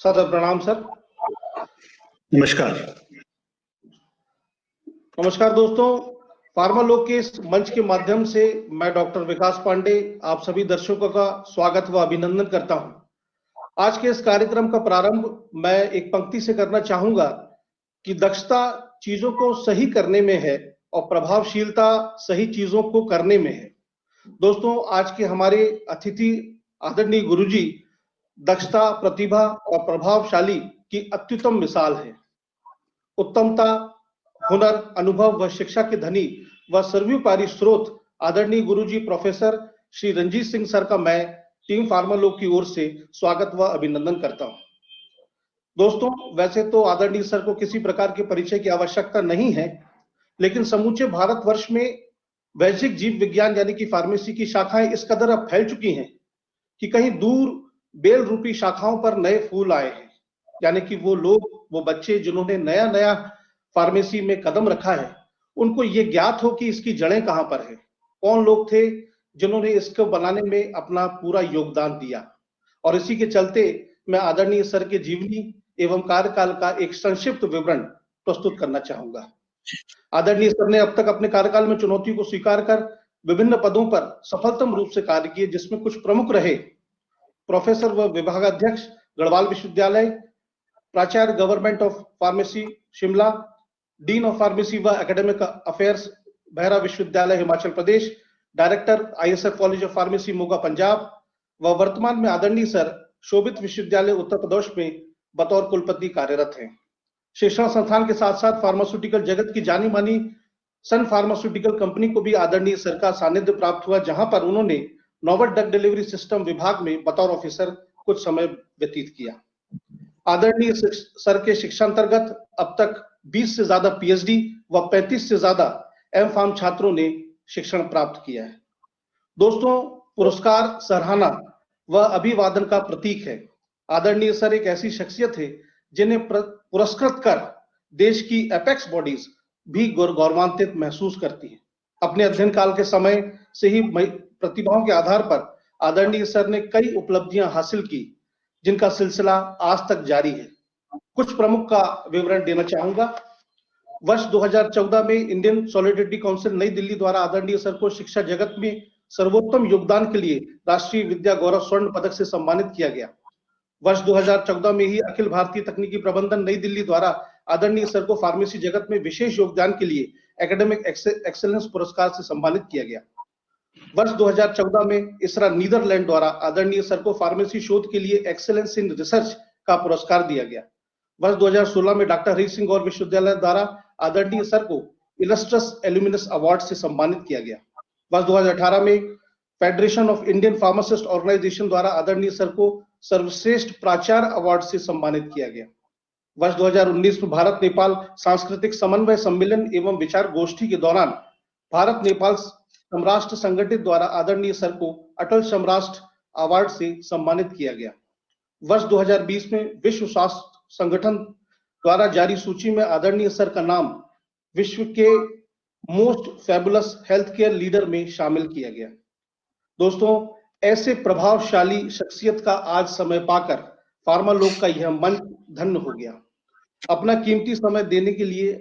Sir प्रणाम sir. नमस्कार। नमस्कार दोस्तों, फार्मालोक के इस मंच के माध्यम से मैं डॉक्टर विकास पांडे आप सभी दर्शकों का स्वागत व अभिनंदन करता हूं। आज के इस कार्यक्रम का प्रारंभ मैं एक पंक्ति से करना चाहूंगा कि दक्षता चीजों को सही करने में है और प्रभावशीलता सही चीजों को करने में है। दोस्तों, आज के हमारे अतिथि आदरणीय गुरुजी दक्षता, प्रतिभा और प्रभावशाली की अत्युत्तम मिसाल है। उत्तमता, हुनर, अनुभव व शिक्षा के धनी व सर्वोपरि स्रोत आदरणीय गुरुजी प्रोफेसर श्री रंजीत सिंह सर का मैं टीम फार्मालोक की ओर से स्वागत व अभिनंदन करता हूं। दोस्तों, वैसे तो आदरणीय सर को किसी प्रकार के परिचय की आवश्यकता नहीं है, लेकिन समूचे भारतवर्ष में वैश्विक जीव विज्ञान यानी कि फार्मेसी की शाखाएं इस कदर अब फैल चुकी हैं कि कहीं दूर बेल रूपी शाखाओं पर नए फूल आए हैं। यानी कि वो लोग, वो बच्चे जिन्होंने नया नया फार्मेसी में कदम रखा है, उनको ये ज्ञात हो कि इसकी जड़ें कहां पर है, कौन लोग थे जिन्होंने इसको बनाने में अपना पूरा योगदान दिया। और इसी के चलते मैं आदरणीय सर के जीवनी एवं कार्यकाल का एक संक्षिप्त विवरण प्रस्तुत करना चाहूंगा। आदरणीय सर ने अब तक अपने कार्यकाल में चुनौतियों को स्वीकार कर विभिन्न पदों पर सफलतम रूप से कार्य किए, जिसमें कुछ प्रमुख रहे: प्रोफेसर व विभागाध्यक्ष गढ़वाल विश्वविद्यालय, प्राचार्य government of pharmacy Shimla, dean of pharmacy व एकेडमिक अफेयर्स बहरा विश्वविद्यालय Himachal Pradesh, director ISF college of pharmacy Moga Punjab व वर्तमान में आदरणीय सर शोभित विश्वविद्यालय उत्तर प्रदेश में बतौर कुलपति कार्यरत हैं। शिक्षण संस्थान के साथ साथ फार्मास्यूटिकल जगत की जानी मानी सन फार्मास्यूटिकल कंपनी को भी आदरणीय सर का सानिध्य प्राप्त हुआ, जहां पर उन्होंने नोवेल ड्रग डिलीवरी सिस्टम विभाग में बतौर ऑफिसर कुछ समय व्यतीत किया। आदरणीय सर के शिक्षांतर्गत अब तक 20 से ज्यादा पीएचडी व 35 से ज्यादा एम.फार्म छात्रों ने शिक्षण प्राप्त किया है। दोस्तों, पुरस्कार सराहना व अभिवादन का प्रतीक है। आदरणीय सर एक ऐसी शख्सियत है जिन्हें पुरस्कृत कर देश की एपेक्स बॉडीज भी गौरवान्वित महसूस करती हैं। अपने अध्ययन काल के समय से ही प्रतिभाओं के आधार पर आदरणीय सर ने कई उपलब्धियां हासिल की, जिनका सिलसिला आज तक जारी है। कुछ प्रमुख का विवरण देना चाहूंगा। वर्ष 2014 में इंडियन सॉलिडेरिटी काउंसिल नई दिल्ली द्वारा आदरणीय सर को शिक्षा जगत में सर्वोत्तम योगदान के लिए राष्ट्रीय विद्या गौरव स्वर्ण पदक से सम्मानित किया गया। वर्ष 2014 में ही अखिल भारतीय तकनीकी प्रबंधन नई दिल्ली द्वारा आदरणीय सर को फार्मेसी जगत में विशेष योगदान के लिए एकेडमिक एक्सेलेंस पुरस्कार से सम्मानित किया गया। वर्ष 2014 में इसरा नीदरलैंड द्वारा आदरणीय सर को फार्मेसी शोध के लिए एक्सेलेंस इन रिसर्च का पुरस्कार दिया गया। वर्ष 2016 में डॉक्टर हरि सिंह गौर विश्वविद्यालय द्वारा आदरणीय सर को इलस्ट्रस एल्यूमिनस अवार्ड से सम्मानित किया गया। वर्ष 2018 में federation of Indian pharmacist organisation द्वारा आदरणीय सर को सर्वश्रेष्ठ प्राचार्य अवार्ड से सम्मानित किया गया। वर्ष 2019 में भारत नेपाल सांस्कृतिक समन्वय सम्मेलन एवं विचार गोष्ठी के दौरान भारत नेपाल समराष्ट्र संगठित द्वारा आदरणीय सर को अटल समराष्ट्र अवार्ड से सम्मानित किया गया। वर्ष 2020 में विश्व स्वास्थ्य संगठन द्वारा जारी सूची में आदरणीय सर का नाम विश्व के most fabulous health care leader में शामिल किया गया। दोस्तों, ऐसे प्रभावशाली शख्सियत का आज समय पाकर फार्मालोक का यह मन धन्य हो गया। अपना कीमती समय देने के लिए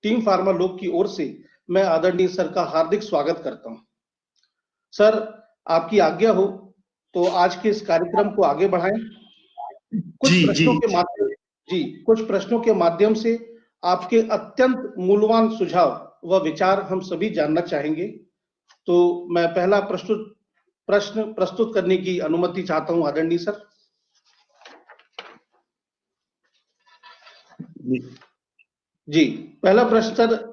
टीम फार्मालोक की ओर से मैं आदरणीय सर का हार्दिक स्वागत करता हूं। सर, आपकी आज्ञा हो तो आज के इस कार्यक्रम को आगे बढ़ाएं। कुछ प्रश्नों के माध्यम से आपके अत्यंत मूल्यवान सुझाव व विचार हम सभी जानना चाहेंगे। तो मैं पहला प्रश्न प्रस्तुत करने की अनुमति चाहता हूं आदरणीय सर। जी, पहला प्रश्न सर,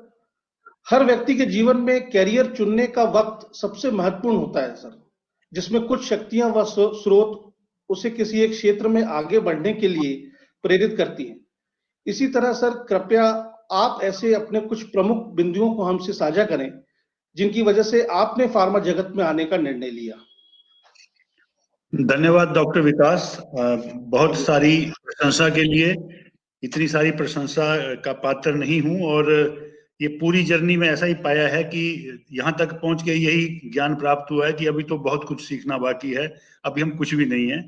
हर व्यक्ति के जीवन में कैरियर चुनने का वक्त सबसे महत्वपूर्ण होता है सर, जिसमें कुछ शक्तियां व स्रोत उसे किसी एक क्षेत्र में आगे बढ़ने के लिए प्रेरित करती हैं। इसी तरह सर, कृपया आप ऐसे अपने कुछ प्रमुख बिंदुओं को हमसे साझा करें जिनकी वजह से आपने फार्मा जगत में आने का निर्णय लिया। धन्यवाद डॉक्टर विकास, बहुत सारी प्रशंसा के लिए। इतनी सारी प्रशंसा का पात्र नहीं हूं और ये पूरी जर्नी में ऐसा ही पाया है कि यहाँ तक पहुंच के यही ज्ञान प्राप्त हुआ है कि अभी तो बहुत कुछ सीखना बाकी है, अभी हम कुछ भी नहीं है।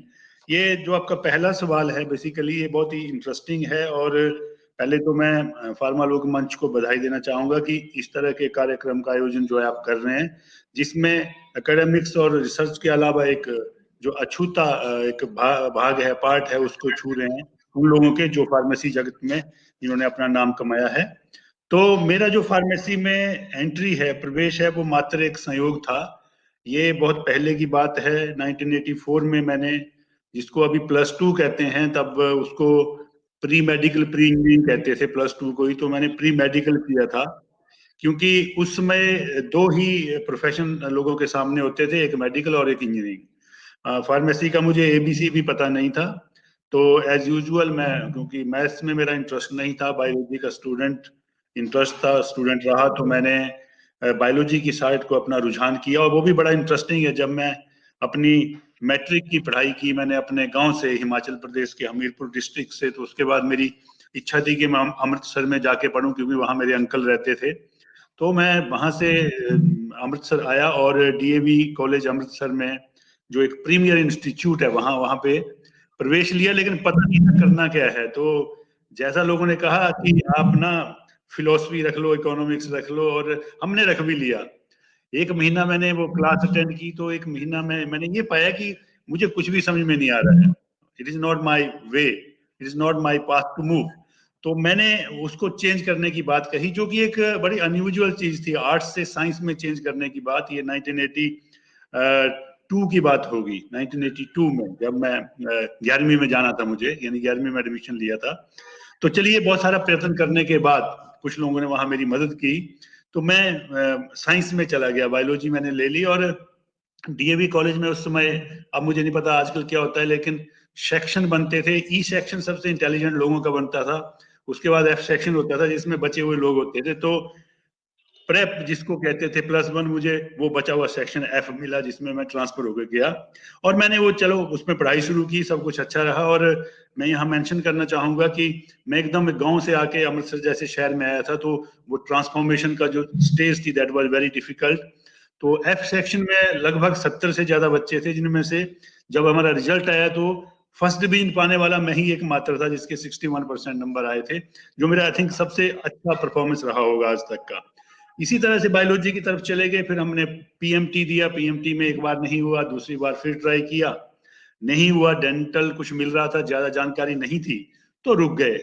ये जो आपका पहला सवाल है बेसिकली ये बहुत ही इंटरेस्टिंग है, और पहले तो मैं फार्मा लोक मंच को बधाई देना चाहूंगा कि इस तरह के कार्यक्रम का आयोजन जो है आप कर रहे हैं, जिसमें एकेडमिक्स और रिसर्च के अलावा एक जो अछूता एक भाग है, पार्ट है, उसको छू रहे हैं उन लोगों के जो फार्मेसी जगत में जिन्होंने अपना नाम कमाया है। तो मेरा जो फार्मेसी में एंट्री है, प्रवेश है, वो मात्र एक संयोग था। ये बहुत पहले की बात है। 1984 में मैंने, जिसको अभी +2 कहते हैं, तब उसको प्री मेडिकल प्री इंजीनियरिंग कहते थे +2 को ही, तो मैंने प्री मेडिकल किया था, क्योंकि उस समय दो ही प्रोफेशन लोगों के सामने होते थे, एक मेडिकल और एक इंजीनियरिंग। फार्मेसी का मुझे ABC भी पता नहीं था। तो एज यूजुअल मैं, क्योंकि मैथ्स में मेरा इंटरेस्ट नहीं था, बायोलॉजी का स्टूडेंट रहा, तो मैंने बायोलॉजी की साइड को अपना रुझान किया। और वो भी बड़ा इंटरेस्टिंग है, जब मैं अपनी मैट्रिक की पढ़ाई की मैंने अपने गांव से, हिमाचल प्रदेश के हमीरपुर डिस्ट्रिक्ट से, तो उसके बाद मेरी इच्छा थी कि मैं अमृतसर में जाके पढूं, क्योंकि वहां मेरे अंकल रहते थे। तो मैं वहां से अमृतसर आया और DAV कॉलेज अमृतसर में, जो एक प्रीमियर इंस्टीट्यूट है, वहां पे प्रवेश लिया, लेकिन पता नहीं था करना क्या है। तो जैसा लोगों ने कहा कि आप ना फिलोसफी रख लो, इकोनॉमिक्स रख लो, और हमने रख भी लिया। 1 महीना मैंने वो क्लास अटेंड की, तो 1 महीना में मैंने ये पाया कि मुझे कुछ भी समझ में नहीं आ रहा है। It is not my way, it is not my path to move. तो मैंने उसको चेंज करने की बात कही, जो कि एक बड़ी अनयूजुअल चीज थी, आर्ट्स से साइंस में चेंज करने की बात। ये 1982 की बात होगी। 1982 में जब मैं 11वीं में जाना था मुझे, यानी 11वीं में एडमिशन लिया था। तो चलिए, बहुत सारा प्रयत्न करने के बाद कुछ लोगों ने वहां मेरी मदद की, तो मैं साइंस में चला गया, बायोलॉजी मैंने ले ली। और DAV कॉलेज में उस समय, अब मुझे नहीं पता आजकल क्या होता है, लेकिन सेक्शन बनते थे। E सेक्शन सबसे इंटेलिजेंट लोगों का बनता था, उसके बाद F सेक्शन होता था, जिसमें बचे हुए लोग होते थे। तो प्रेप जिसको कहते थे +1, मुझे वो बचा हुआ सेक्शन F मिला, जिसमें मैं ट्रांसफर होकर गया। और मैंने वो, चलो उसमें पढ़ाई शुरू की, सब कुछ अच्छा रहा। और मैं यहाँ मेंशन करना चाहूंगा कि मैं एकदम गांव से आके अमृतसर जैसे शहर में आया था, तो वो ट्रांसफॉर्मेशन का जो स्टेज थी, दैट वाज वेरी डिफिकल्ट। तो F सेक्शन में लगभग 70 से ज्यादा बच्चे थे, जिनमें से जब हमारा रिजल्ट आया तो फर्स्ट डिवीजन पाने वाला मैं ही एकमात्र था, जिसके 61% नंबर आए थे, जो मेरा आई थिंक सबसे अच्छा परफॉर्मेंस रहा होगा आज तक का। इसी तरह से बायोलॉजी की तरफ चले गए। फिर हमने PMT दिया, PMT में एक बार नहीं हुआ, दूसरी बार फिर ट्राई किया, नहीं हुआ। डेंटल कुछ मिल रहा था, ज्यादा जानकारी नहीं थी, तो रुक गए।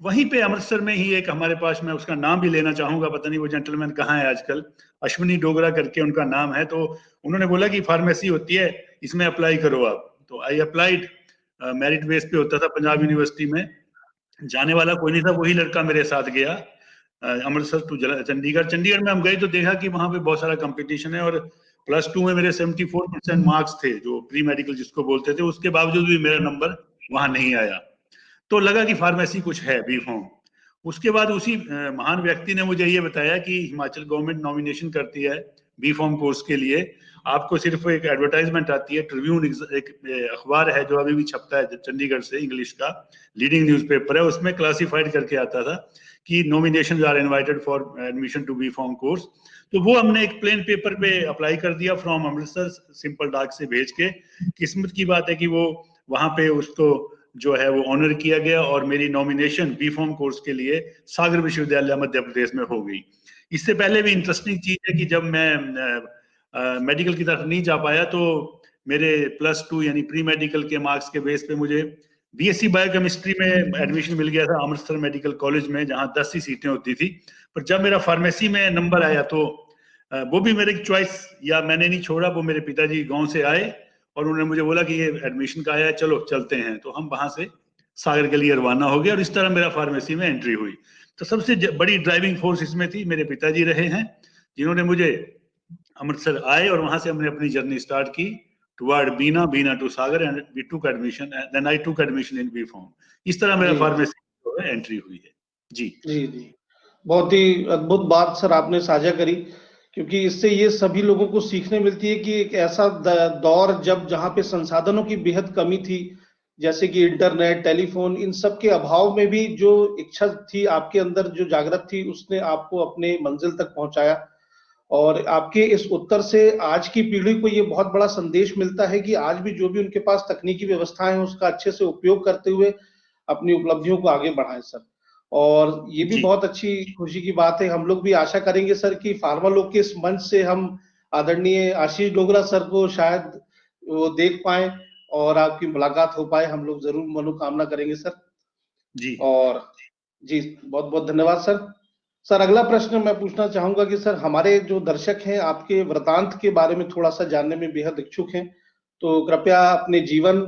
वहीं पे अमृतसर में ही एक हमारे पास, मैं उसका नाम भी लेना चाहूंगा, पता नहीं वो जेंटलमैन कहाँ है आजकल, अश्विनी डोगरा करके उनका नाम है। तो उन्होंने बोला कि फार्मेसी होती है, इसमें अप्लाई करो आप। तो आई अप्लाइड, मेरिट बेस पे होता था पंजाब यूनिवर्सिटी में। जाने वाला कोई नहीं था, वही लड़का मेरे साथ गया अमृतसर टू चंडीगढ़। चंडीगढ़ में हम गए तो देखा कि वहां पे बहुत सारा कंपटीशन है, और +2 में मेरे 74% मार्क्स थे, जो प्री मेडिकल जिसको बोलते थे। उसके बावजूद भी मेरा नंबर वहां नहीं आया। तो लगा कि फार्मेसी कुछ है, B.Pharm। उसके बाद उसी महान व्यक्ति ने मुझे ये बताया कि हिमाचल गवर्नमेंट नॉमिनेशन करती है B.Pharm कोर्स के लिए। आपको सिर्फ एक एडवर्टाइजमेंट आती है, ट्रिब्यून एक अखबार है जो अभी भी छपता है चंडीगढ़ से, इंग्लिश का लीडिंग न्यूज़पेपर है, उसमें क्लासिफाइड करके आता था कि nominations are invited for admission to B.Pharm course. तो वो हमने एक प्लेन पेपर पे अप्लाई कर दिया, फ्रॉम अमृतसर, सिंपल डाक से भेज के। किस्मत की बात है कि वो वहां पे उसको जो है वो ऑनर किया गया, और मेरी नॉमिनेशन B.Pharm कोर्स के लिए सागर विश्वविद्यालय मध्य प्रदेश में हो गई। इससे पहले भी इंटरेस्टिंग चीज है कि जब मैं मेडिकल की तरफ नहीं जा पाया, तो मेरे +2 यानी प्री मेडिकल के मार्क्स के बेस पे मुझे BSc बायोकेमिस्ट्री में एडमिशन मिल गया था अमृतसर मेडिकल कॉलेज में, जहां 10 ही सीटें होती थी। पर जब मेरा फार्मेसी में नंबर आया, तो वो भी मेरी चॉइस, या मैंने नहीं छोड़ा, वो मेरे पिताजी गांव से आए और उन्होंने मुझे बोला कि ये एडमिशन का आया है, चलो चलते हैं। तो हम वहां से सागर के लिए रवाना हो गए, और इस तरह मेरा फार्मेसी में एंट्री हुई। तो सबसे बड़ी ड्राइविंग फोर्स इसमें थी, मेरे पिताजी रहे हैं, जिन्होंने मुझे अमृतसर आए, और वहां से हमने अपनी जर्नी स्टार्ट की toward Bina to Sagar, and we took admission, then I took admission in B.Pharm। इस तरह मेरा फार्मेसी एंट्री हुई है। जी जी जी, बहुत ही अद्भुत बात सर आपने साझा करी, क्योंकि इससे ये सभी लोगों को सीखने मिलती है कि एक ऐसा दौर जब जहाँ पे संसाधनों की बेहद कमी थी, जैसे कि इंटरनेट, टेलीफोन, इन सब के अभाव में भी जो इच्छा थी आपके अंदर जो जागृत थी, उसने आपको अपने मंजिल तक पहुंचाया। और आपके इस उत्तर से आज की पीढ़ी को ये बहुत बड़ा संदेश मिलता है कि आज भी जो भी उनके पास तकनीकी व्यवस्थाएं हैं उसका अच्छे से उपयोग करते हुए अपनी उपलब्धियों को आगे बढ़ाएं सर। और ये भी जी बहुत अच्छी खुशी की बात है। हम लोग भी आशा करेंगे सर कि फार्मा लोग के इस मंच से हम आदरणीय आशीष डोगरा सर को शायद वो देख पाए और आपकी मुलाकात हो पाए। हम लोग जरूर मनोकामना करेंगे सर। जी और जी बहुत बहुत धन्यवाद सर। सर अगला प्रश्न मैं पूछना चाहूंगा कि सर हमारे जो दर्शक हैं आपके वृतांत के बारे में थोड़ा सा जानने में बेहद इच्छुक हैं, तो कृपया अपने जीवन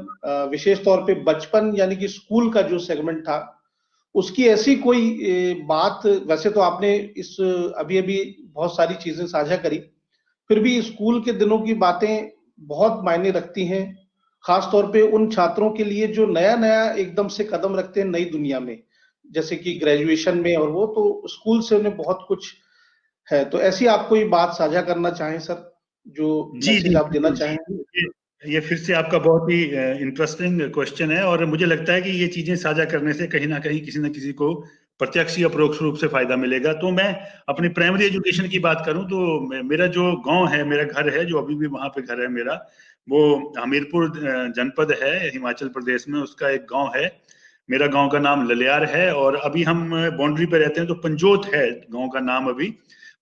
विशेष तौर पे बचपन यानी कि स्कूल का जो सेगमेंट था उसकी ऐसी कोई बात, वैसे तो आपने इस अभी अभी बहुत सारी चीजें साझा करी, फिर भी स्कूल के दिनों की बातें बहुत मायने रखती हैं, खास तौर पे उन छात्रों के लिए जो नया नया एकदम से कदम रखते हैं नई दुनिया में, जैसे कि ग्रेजुएशन में, और वो तो स्कूल से उन्हें बहुत कुछ है। तो ऐसी आप कोई बात साझा करना चाहें सर, जो जी मैसेज जी आप देना बिल्कुल जी। चाहें? ये फिर से आपका बहुत ही इंटरेस्टिंग क्वेश्चन है, और मुझे लगता है कि ये चीजें साझा करने से कहीं ना कहीं किसी न किसी को प्रत्यक्ष या परोक्ष रूप से फायदा मिलेगा। तो मैं अपनी प्राइमरी एजुकेशन की बात करूं तो मेरा जो गांव है, मेरा घर है, जो अभी भी वहां पे घर है मेरा, वो हमीरपुर जनपद है हिमाचल प्रदेश में, उसका एक गांव है। मेरा गांव का नाम ललियार है, और अभी हम बाउंड्री पे रहते हैं, तो पंजोत है गांव का नाम अभी।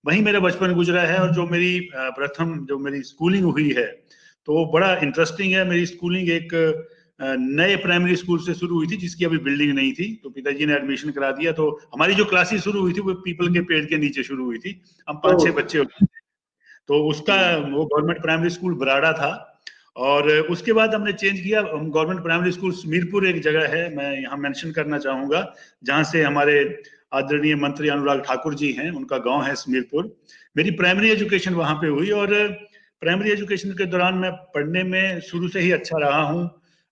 वहीं मेरा बचपन गुजरा है, और जो मेरी प्रथम जो मेरी स्कूलिंग हुई है तो बड़ा इंटरेस्टिंग है। मेरी स्कूलिंग एक नए प्राइमरी स्कूल से शुरू हुई थी जिसकी अभी बिल्डिंग नहीं थी, तो पिताजी ने एडमिशन करा दिया। तो हमारी जो क्लासेस शुरू हुई थी वो पीपल के पेड़ के नीचे शुरू हुई थी। हम 5-6 बच्चे होते थे। तो उसका वो गवर्नमेंट प्राइमरी स्कूल बराड़ा था। और उसके बाद हमने चेंज किया, गवर्नमेंट प्राइमरी स्कूल मीरपुर एक जगह है, मैं यहाँ मेंशन करना चाहूंगा, जहाँ से हमारे आदरणीय मंत्री अनुराग ठाकुर जी हैं, उनका गांव है मीरपुर। मेरी प्राइमरी एजुकेशन वहां पे हुई, और प्राइमरी एजुकेशन के दौरान मैं पढ़ने में शुरू से ही अच्छा रहा हूँ।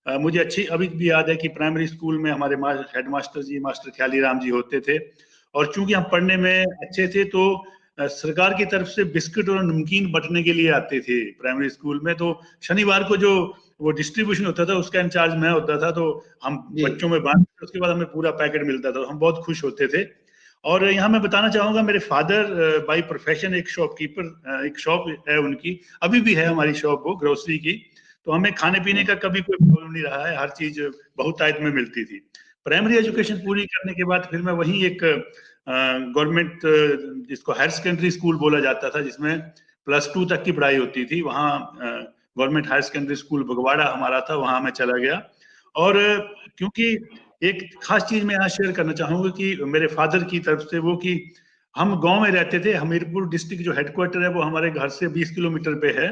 मुझे अच्छी अभी भी याद है कि प्राइमरी स्कूल में हमारे हेड मास्टर जी मास्टर ख्याली राम जी होते थे, और चूंकि हम पढ़ने में अच्छे थे तो सरकार की तरफ से बिस्किट और नमकीन बंटने के लिए आते थे प्राइमरी स्कूल में। तो शनिवार को जो वो डिस्ट्रीब्यूशन होता था उसका इंचार्ज मैं होता था, तो हम बच्चों में बांटते, उसके बाद हमें पूरा पैकेट मिलता था, हम बहुत खुश होते थे। और यहाँ मैं बताना चाहूंगा, मेरे फादर बाय प्रोफेशन एक शॉपकीपर, एक शॉप है उनकी, अभी भी है हमारी शॉप वो ग्रोसरी की। तो हमें खाने पीने का कभी कोई प्रॉब्लम नहीं रहा है, हर चीज बहुत टाइट में मिलती थी। प्राइमरी एजुकेशन पूरी करने के बाद फिर मैं वहीं एक गवर्नमेंट जिसको हायर सेकेंडरी स्कूल बोला जाता था, जिसमें +2 तक की पढ़ाई होती थी, वहाँ government higher secondary school Bagwada हमारा था, वहां मैं चला गया। और क्योंकि एक खास चीज मैं यहाँ शेयर करना चाहूंगा कि मेरे फादर की तरफ से वो, कि हम गांव में रहते थे, हमीरपुर डिस्ट्रिक्ट जो हेडक्वार्टर है वो हमारे घर से 20 किलोमीटर पे है।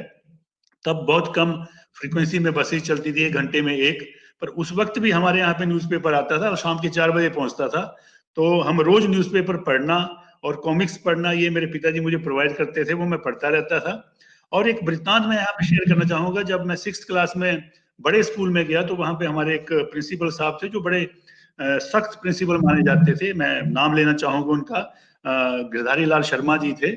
तब बहुत कम फ्रीक्वेंसी में बसेस चलती थी, 1 घंटे में एक। पर उस वक्त भी हमारे यहाँ पे न्यूज़पेपर आता था और शाम के 4 बजे पहुंचता था। तो हम रोज न्यूज़पेपर पढ़ना और कॉमिक्स पढ़ना, ये मेरे पिताजी मुझे प्रोवाइड करते थे, वो मैं पढ़ता रहता था। और एक वृत्तांत मैं यहाँ पे शेयर करना चाहूंगा, जब मैं 6th क्लास में बड़े स्कूल में गया तो वहां पे हमारे एक प्रिंसिपल साहब थे जो बड़े सख्त प्रिंसिपल माने जाते थे। मैं नाम लेना चाहूंगा उनका, गिरधारी लाल शर्मा जी थे,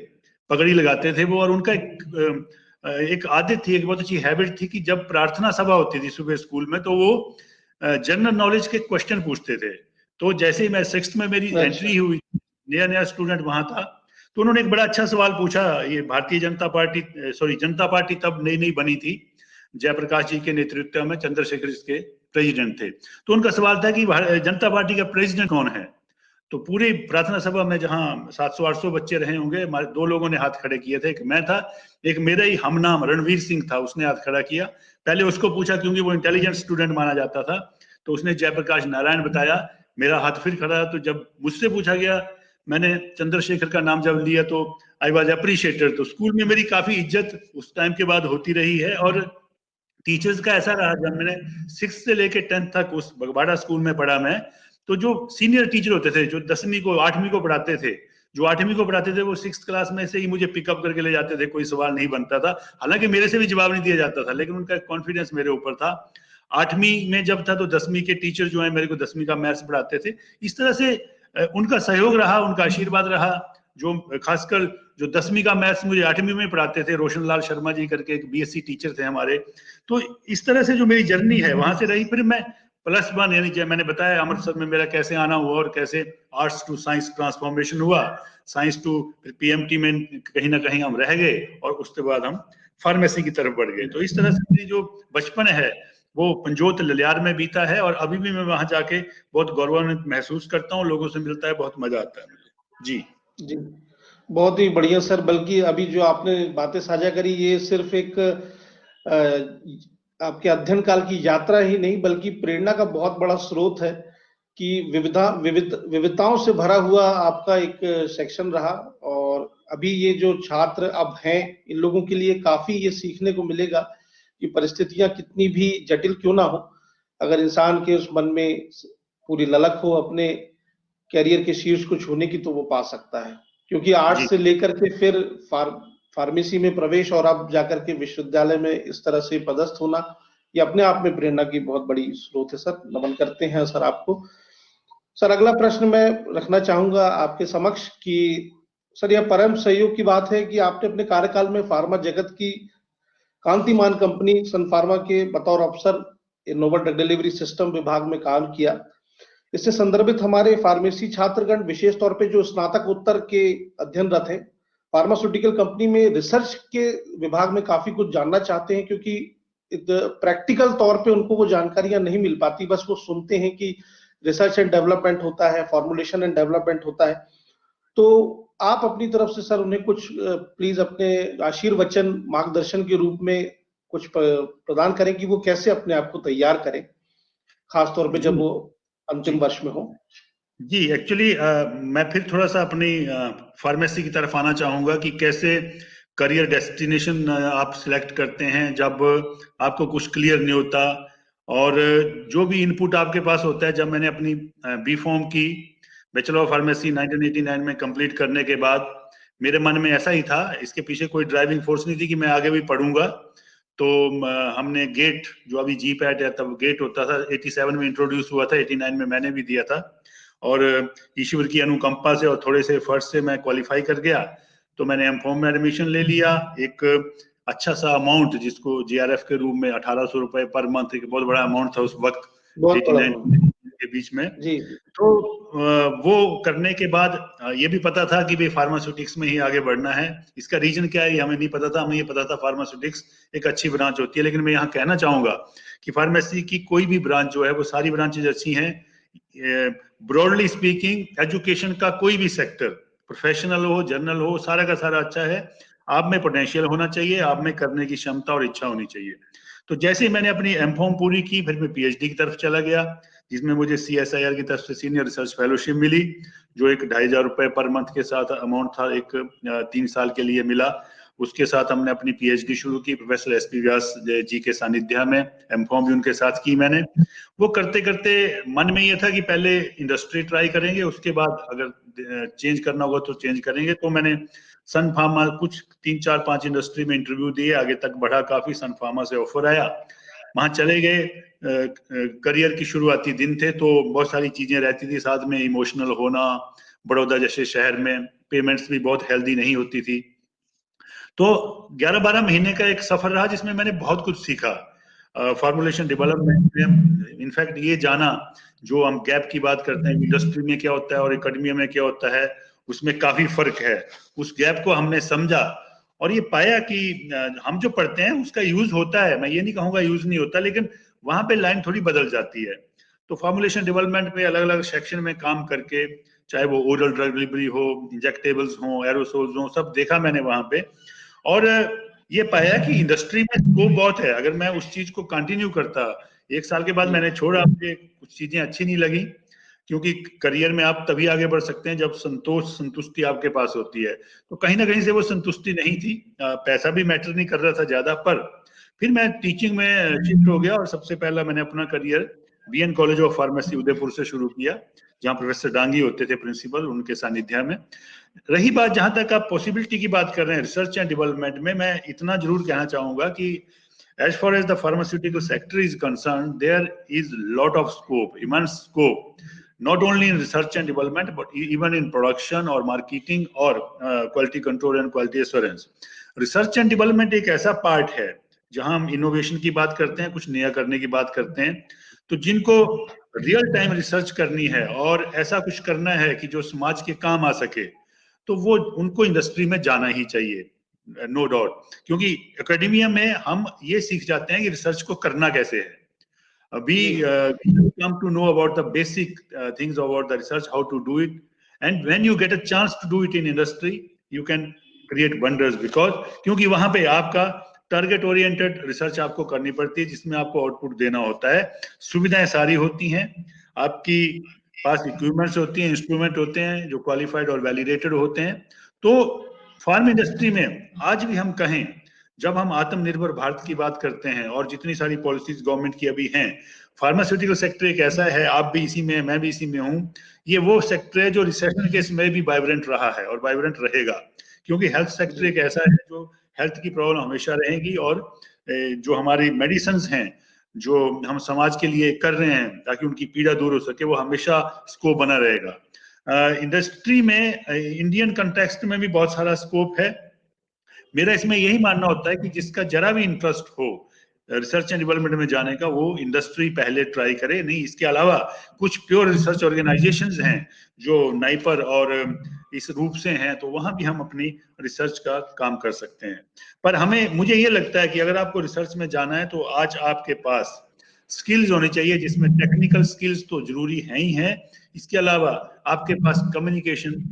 पगड़ी लगाते थे वो। और उनका एक आदत थी, एक बहुत अच्छी हैबिट थी कि जब प्रार्थना सभा होती थी सुबह स्कूल में, तो वो जनरल नॉलेज के क्वेश्चन पूछते थे। तो जैसे ही मैं 6th में मेरी अच्छा। एंट्री हुई, नया नया स्टूडेंट वहां था, तो उन्होंने एक बड़ा अच्छा सवाल पूछा। ये भारतीय जनता पार्टी, सॉरी जनता पार्टी तब नई नई बनी थी, जयप्रकाश जी के नेतृत्व में चंद्रशेखर इसके प्रेसिडेंट थे। तो उनका सवाल था कि जनता पार्टी का प्रेसिडेंट कौन है। तो पूरी प्रार्थना सभा में जहां 700-800 बच्चे रहे होंगे, 2 लोगों ने हाथ खड़े किए थे, एक मैं था, एक मेरा ही हमनाम रणवीर सिंह था, उसने हाथ खड़ा किया। पहले उसको पूछा क्योंकि वो इंटेलिजेंट स्टूडेंट माना जाता था, तो उसने जयप्रकाश नारायण बताया। मेरा हाथ फिर खड़ा। तो जब मुझसे पूछा गया, मैंने चंद्रशेखर का नाम जब लिया तो आई वॉज अप्रिशिएटेड। तो स्कूल में मेरी काफी इज्जत उस टाइम के बाद होती रही है। और टीचर्स का ऐसा रहा, जब मैंने 6th से लेके 10th तक उस बगवाड़ा स्कूल में पढ़ा मैं, तो जो सीनियर टीचर होते थे, जो 10वीं को 8वीं को पढ़ाते थे, जो 8वीं को पढ़ाते थे, वो 6th क्लास में से ही मुझे पिकअप करके ले जाते थे, कोई सवाल नहीं बनता था। हालांकि मेरे से भी जवाब नहीं दिया जाता था, लेकिन उनका कॉन्फिडेंस मेरे ऊपर था। 8वीं में जब था तो 10वीं के टीचर जो है मेरे को 10वीं का मैथ्स पढ़ाते थे। इस तरह से उनका सहयोग रहा, उनका आशीर्वाद रहा। जो खासकर जो 10वीं का मैथ्स मुझे 8वीं में पढ़ाते थे, रोशन लाल शर्मा जी करके एक BSc टीचर थे हमारे। तो इस तरह से जो मेरी जर्नी है वहां से रही। फिर मैं +1 यानी कि मैंने बताया अमृतसर में मेरा कैसे आना हुआ और कैसे आर्ट्स टू साइंस ट्रांसफॉर्मेशन हुआ, साइंस टू पीएमटी में कहीं ना कहीं हम रह गए और उसके बाद हम फार्मेसी की तरफ बढ़ गए। तो इस तरह से मेरी जो बचपन है वो पंजोत ललियार में बीता है और अभी भी मैं वहां जाके बहुत गौरवान्वित महसूस करता हूँ, लोगों से मिलता है, बहुत मजा आता है मुझे। जी जी, बहुत ही बढ़िया सर। बल्कि अभी जो आपने बातें साझा करी, ये सिर्फ एक आपके अध्ययन काल की यात्रा ही नहीं बल्कि प्रेरणा का बहुत बड़ा स्रोत है कि विविधताओं से भरा हुआ आपका एक सेक्शन रहा। और अभी ये जो छात्र अब हैं, इन लोगों के लिए काफी ये सीखने को मिलेगा कि परिस्थितियां कितनी भी जटिल क्यों ना हो, अगर इंसान के उस मन में पूरी ललक हो अपने कैरियर के शीर्ष को छूने की, तो वो पा सकता है। क्योंकि आर्ट्स से लेकर के फिर फार्मेसी में प्रवेश और अब जाकर के विश्वविद्यालय में इस तरह से पदस्थ होना, ये अपने आप में प्रेरणा की बहुत बड़ी स्रोत है सर। नमन करते हैं सर आपको। सर, अगला प्रश्न मैं रखना चाहूंगा आपके समक्ष कि सर, यह परम सहयोग की बात है कि आपने अपने कार्यकाल में फार्मा जगत की कांतिमान कंपनी सन फार्मा के बतौर अफसर नोवल ड्रग डिलीवरी सिस्टम विभाग में काम किया। इससे संदर्भित हमारे फार्मेसी छात्रगण, विशेष तौर पे जो स्नातकोत्तर के अध्ययनरत हैं, फार्मास्यूटिकल कंपनी में रिसर्च के विभाग में काफी कुछ जानना चाहते हैं, क्योंकि प्रैक्टिकल तौर पे उनको वो जानकारियां नहीं मिल पाती। बस वो सुनते हैं कि रिसर्च एंड डेवलपमेंट होता है, फॉर्मुलेशन एंड डेवलपमेंट होता है। तो आप अपनी तरफ से सर उन्हें कुछ प्लीज अपने आशीर्वचन मार्गदर्शन के रूप में कुछ प्रदान करें कि वो कैसे अपने आप को तैयार करें, खासतौर पे जब वो अंतिम वर्ष में हो। जी, एक्चुअली मैं फिर थोड़ा सा अपनी फार्मेसी की तरफ आना चाहूंगा कि कैसे करियर डेस्टिनेशन आप सिलेक्ट करते हैं जब आपको कुछ क्लियर नहीं होता, और जो भी इनपुट आपके पास होता है। जब मैंने अपनी बी फॉर्म की बैचलर ऑफ फार्मेसी 1989 में कंप्लीट करने के बाद मेरे मन में ऐसा ही था, इसके पीछे कोई ड्राइविंग फोर्स नहीं थी कि मैं आगे भी पढ़ूंगा। तो हमने गेट, जो अभी जी पैट है, तब गेट होता था, 87 में इंट्रोड्यूस हुआ था, 89 में मैंने भी दिया था। और ईश्वर की अनुकंपा से और थोड़े से फर्स्ट से मैं क्वालिफाई कर गया। तो मैंने एमफॉर्म में एडमिशन ले लिया। एक अच्छा सा अमाउंट, जिसको जीआरएफ के रूप में 1800 रुपए पर मंथ, एक बहुत बड़ा अमाउंट था उस वक्त, 89 के बीच में। जी। तो वो करने के बाद ये भी पता था कि भाई फार्मास्यूटिक्स में ही आगे बढ़ना है। इसका रीजन क्या है ये हमें नहीं पता था, हमें ये पता था फार्मास्यूटिक्स एक अच्छी ब्रांच होती है। लेकिन मैं यहाँ कहना चाहूंगा कि फार्मेसी की कोई भी ब्रांच जो है, वो सारी ब्रांचेज अच्छी हैं। ब्रॉडली स्पीकिंग, एजुकेशन का कोई भी सेक्टर, प्रोफेशनल हो, जर्नल हो, सारा का सारा अच्छा है। आप में पोटेंशियल होना चाहिए, आप में करने की क्षमता और इच्छा होनी चाहिए। तो जैसे ही मैंने अपनी एमफॉर्म पूरी की, फिर मैं पीएचडी की तरफ चला गया, जिसमें मुझे सीएसआईआर की तरफ से सीनियर रिसर्च फेलोशिप मिली, जो एक 2500 रुपए पर मंथ के साथ अमाउंट था, एक 3 साल के लिए मिला। उसके साथ हमने अपनी पीएचडी शुरू की प्रोफेसर एसपी व्यास जी के सानिध्य में। एमफॉर्म भी उनके साथ की मैंने। वो करते करते मन में ये था कि पहले इंडस्ट्री ट्राई करेंगे, उसके बाद अगर चेंज करना होगा तो चेंज करेंगे। तो मैंने सन फार्मा कुछ 3-4-5 इंडस्ट्री में इंटरव्यू दिए, आगे तक बढ़ा काफी। सन फार्मा से ऑफर आया, वहां चले गए। करियर की शुरुआती दिन थे, तो बहुत सारी चीजें रहती थी साथ में, इमोशनल होना, बड़ौदा जैसे शहर में पेमेंट्स भी बहुत हेल्दी नहीं होती थी। तो 11-12 महीने का एक सफर रहा, जिसमें मैंने बहुत कुछ सीखा फॉर्मुलेशन डेवलपमेंट में। इनफैक्ट ये जाना, जो हम गैप की बात करते हैं, इंडस्ट्री में क्या होता है और एकेडमिया में क्या होता है, उसमें काफी फर्क है। उस गैप को हमने समझा और ये पाया कि हम जो पढ़ते हैं उसका यूज होता है, मैं ये नहीं कहूंगा यूज नहीं होता, लेकिन वहां पे लाइन थोड़ी बदल जाती है। तो फॉर्मुलेशन डेवलपमेंट में अलग अलग सेक्शन में काम करके, चाहे वो ओरल ड्रग डिलीवरी हो, इंजेक्टेबल्स हो, एरोसोल्स हो, सब देखा मैंने वहां पे। और ये पाया कि इंडस्ट्री में स्कोप बहुत है। अगर मैं उस चीज को कंटिन्यू करता, 1 साल के बाद मैंने छोड़ा, मुझे कुछ चीजें अच्छी नहीं लगी, क्योंकि करियर में आप तभी आगे बढ़ सकते हैं जब संतुष्टि आपके पास होती है। तो कहीं ना कहीं से वो संतुष्टि नहीं थी, पैसा भी मैटर नहीं कर रहा था ज्यादा। पर फिर मैं टीचिंग में शिफ्ट हो गया और सबसे पहला मैंने अपना career BN college of pharmacy Udaipur से शुरू किया, जहाँ प्रोफेसर डांगी होते थे प्रिंसिपल, उनके सानिध्य में। रही बात, जहां तक आप पॉसिबिलिटी की बात कर रहे हैं रिसर्च एंड डेवलपमेंट में, मैं इतना जरूर कहना चाहूंगा कि as far as the pharmaceutical sector is concerned, there is lot of scope, immense scope, not only in research and development but even in production or marketing or quality control and quality assurance. research and development एक ऐसा part है जहां हम innovation की बात करते हैं, कुछ नया करने की बात करते हैं। तो जिनको रियल टाइम रिसर्च करनी है और ऐसा कुछ करना है कि जो समाज के काम आ सके, तो वो उनको इंडस्ट्री में जाना ही चाहिए, नो डाउट। क्योंकि एकेडमिया में हम ये सीख जाते हैं कि रिसर्च को करना कैसे है। We come to know about the basic things about the research, how to do it, and when you get a chance to do it in industry, you can create wonders, because क्योंकि वहां पे आपका target oriented research आपको करनी पड़ती है, जिसमें आपको आउटपुट देना होता है। सुविधाएं सारी होती हैं, आपकी पास इक्विपमेंट्स होती हैं, इंस्ट्रूमेंट होते हैं जो क्वालिफाइड और वैलिडेटेड होते हैं। तो फार्म इंडस्ट्री में आज भी हम कहें, जब हम आत्मनिर्भर भारत की बात करते हैं और जितनी सारी पॉलिसीज गवर्नमेंट की अभी हैं, फार्मास्यूटिकल सेक्टर एक ऐसा है, आप भी इसी में, मैं भी इसी में हूं, ये वो सेक्टर है जो रिसेशन के समय भी वाइब्रेंट रहा है और वाइब्रेंट रहेगा। क्योंकि हेल्थ सेक्टर एक ऐसा है जो हेल्थ की प्रॉब्लम हमेशा रहेगी, और जो हमारी मेडिसिन हैं जो हम समाज के लिए कर रहे हैं ताकि उनकी पीड़ा दूर हो सके, वो हमेशा स्कोप बना रहेगा। इंडस्ट्री में इंडियन कंटेक्स्ट में भी बहुत सारा स्कोप है। मेरा इसमें यही मानना होता है कि जिसका जरा भी इंटरेस्ट हो रिसर्च एंड डेवलपमेंट में जाने का, वो इंडस्ट्री पहले ट्राई करे। नहीं, इसके अलावा कुछ प्योर रिसर्च ऑर्गेनाइजेशंस हैं जो नाइपर और इस रूप से हैं, तो वहां भी हम अपनी रिसर्च का काम कर सकते हैं। पर मुझे ये लगता है कि अगर आपको रिसर्च में जाना है तो आज आपके पास स्किल्स होनी चाहिए, जिसमें टेक्निकल स्किल्स तो जरूरी है ही हैं, इसके अलावा आपके पास कम्युनिकेशन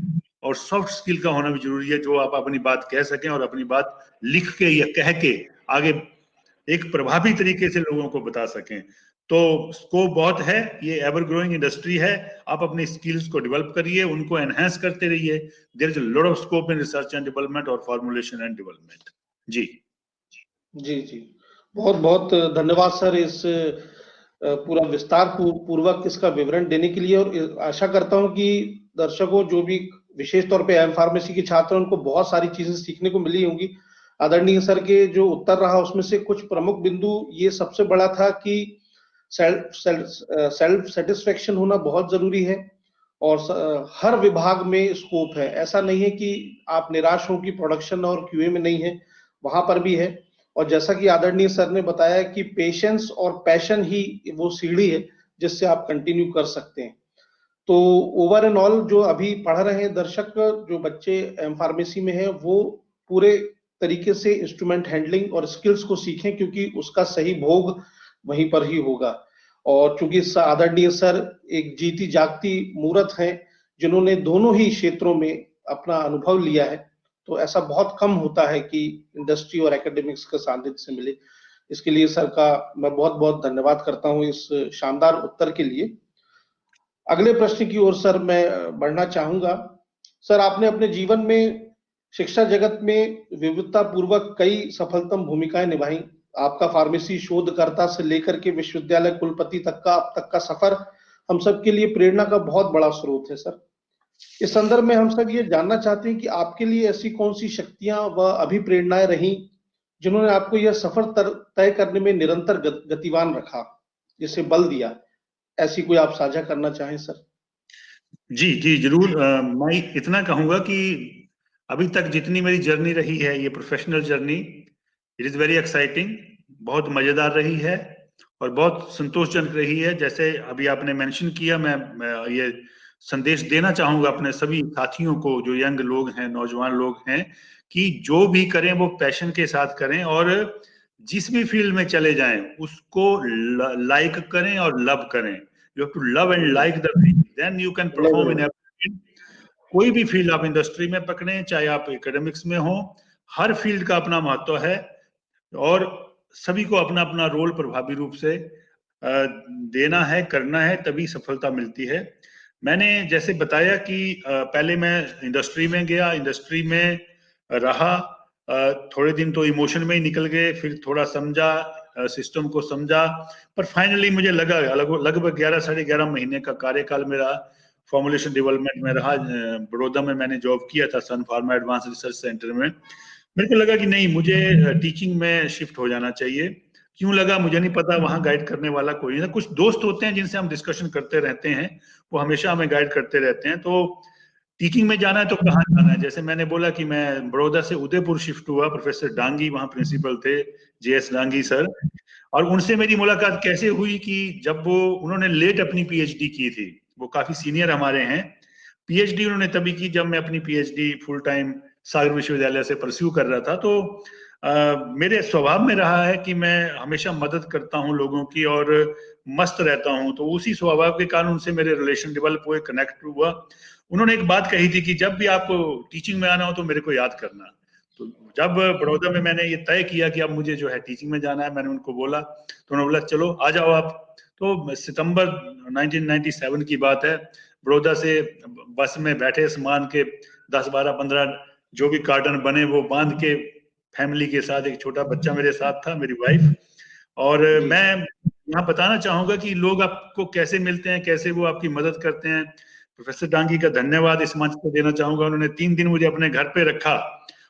और सॉफ्ट स्किल का होना भी जरूरी है, जो आप अपनी बात कह सकें और अपनी बात लिख के या कह के आगे एक प्रभावी तरीके से लोगों को बता सकें। तो स्कोप बहुत है, ये एवर ग्रोइंग इंडस्ट्री है। आप अपनी स्किल्स को डेवलप करिए, उनको एनहांस करते रहिए। There is a lot of scope in research and development और फॉर्मुलेशन एंड डेवलपमेंट। जी जी बहुत बहुत धन्यवाद सर, इस पूरा विस्तार पूर्वक इसका विवरण देने के लिए। और आशा करता हूं कि दर्शकों, जो भी विशेष तौर पे एम फार्मेसी के छात्र, उनको बहुत सारी चीजें सीखने को मिली होंगी। आदरणीय सर के जो उत्तर रहा उसमें से कुछ प्रमुख बिंदु ये सबसे बड़ा था कि सेल्फ सेटिस्फेक्शन होना बहुत जरूरी है, और हर विभाग में स्कोप है। ऐसा नहीं है कि आप निराश हो कि प्रोडक्शन और क्यूए में नहीं है, वहां पर भी है। और जैसा कि आदरणीय सर ने बताया कि पेशेंस और पैशन ही वो सीढ़ी है जिससे आप कंटिन्यू कर सकते हैं। तो ओवर एंड ऑल जो अभी पढ़ रहे हैं दर्शक, जो बच्चे एम फार्मेसी में है, वो पूरे तरीके से इंस्ट्रूमेंट हैंडलिंग और स्किल्स को सीखें, क्योंकि उसका सही भोग वहीं पर ही होगा। और चूंकि आदरणीय सर एक जीती जागती मूर्त हैं, जिन्होंने दोनों ही क्षेत्रों में अपना अनुभव लिया है, तो ऐसा बहुत कम होता है कि इंडस्ट्री और एकेडमिक्स के सानिध्य से मिले। इसके लिए सर का मैं बहुत बहुत धन्यवाद करता हूं इस शानदार उत्तर के लिए। अगले प्रश्न की ओर सर मैं बढ़ना चाहूंगा। सर, आपने अपने जीवन में शिक्षा जगत में विविधता पूर्वक कई सफलतम भूमिकाएं निभाई। आपका फार्मेसी शोधकर्ता से लेकर के विश्वविद्यालय कुलपति तक का अब तक का सफर हम सब के लिए प्रेरणा का बहुत बड़ा स्रोत है सर। इस संदर्भ में हम सब ये जानना चाहते हैं कि आपके लिए ऐसी कौन सी शक्तियां व अभिप्रेरणाएं रही जिन्होंने आपको यह सफर तय करने में निरंतर गतिवान रखा, जिसे बल दिया। ऐसी कोई आप साझा करना चाहें सर? जी जरूर। मैं इतना कहूंगा कि अभी तक जितनी मेरी जर्नी रही है, ये professional journey, it is very exciting, बहुत मजेदार रही है और बहुत संतोषजनक रही है। जैसे अभी आपने मेंशन किया, मैं ये संदेश देना चाहूंगा अपने सभी साथियों को, जो यंग लोग हैं, नौजवान लोग हैं, कि जो भी करें वो पैशन के साथ करें, और जिस भी फील्ड में चले जाएं उसको लाइक करें और लव करें। You have to love and like the field, then you can perform in every field. कोई भी फील्ड आप इंडस्ट्री में पकड़ें, चाहे आप एकेडमिक्स में हो, हर फील्ड का अपना महत्व है और सभी को अपना अपना रोल प्रभावी रूप से देना है, करना है, तभी सफलता मिलती है। मैंने जैसे बताया कि पहले मैं इंडस्ट्री में गया, इंडस्ट्री में रहा, थोड़े दिन तो इमोशन में ही निकल गए, फिर थोड़ा समझा, सिस्टम को समझा, पर फाइनली मुझे लगा लगभग 11 साढ़े 11 महीने का कार्यकाल मेरा फॉर्मुलेशन डेवलपमेंट में रहा। बड़ौदा में मैंने जॉब किया था, सन फार्मा एडवांस रिसर्च सेंटर में। मेरे को लगा कि नहीं, मुझे टीचिंग में शिफ्ट हो जाना चाहिए। क्यों लगा मुझे नहीं पता, वहां गाइड करने वाला कोई नहीं। कुछ दोस्त होते हैं जिनसे हम डिस्कशन करते रहते हैं, वो हमेशा हमें गाइड करते रहते हैं। तो टीचिंग में जाना है तो कहाँ जाना है? जैसे मैंने बोला कि मैं बड़ौदा से उदयपुर शिफ्ट हुआ, प्रोफेसर डांगी वहां प्रिंसिपल थे, JS डांगी सर, और उनसे मेरी मुलाकात कैसे हुई कि जब उन्होंने लेट अपनी पीएचडी की थी, वो काफी सीनियर हमारे हैं। पीएचडी उन्होंने तभी की जब मैं अपनी पीएचडी फुल टाइम सागर विश्वविद्यालय से परस्यू कर रहा था। तो मेरे स्वभाव में रहा है कि मैं हमेशा मदद करता हूँ लोगों की और मस्त रहता हूँ, तो उसी स्वभाव के कारण उनसे मेरे रिलेशन डेवलप हुए, कनेक्ट हुआ। उन्होंने एक बात कही थी कि जब भी आपको टीचिंग में आना हो तो मेरे को याद करना। तो जब बड़ौदा में मैंने ये तय किया कि अब मुझे जो है टीचिंग में जाना है, मैंने उनको बोला, तो उन्होंने बोला चलो आ जाओ आप। तो सितंबर 1997 की बात है, बड़ौदा से बस में बैठे, सामान के 10, 12, 15 जो भी कार्टन बने वो बांध के, फैमिली के साथ, एक छोटा बच्चा मेरे साथ था, मेरी वाइफ। और मैं यहाँ बताना चाहूंगा कि लोग आपको कैसे मिलते हैं, कैसे वो आपकी मदद करते हैं। प्रोफेसर डांगी का धन्यवाद इस मंच पर देना चाहूंगा। उन्होंने 3 दिन मुझे अपने घर पे रखा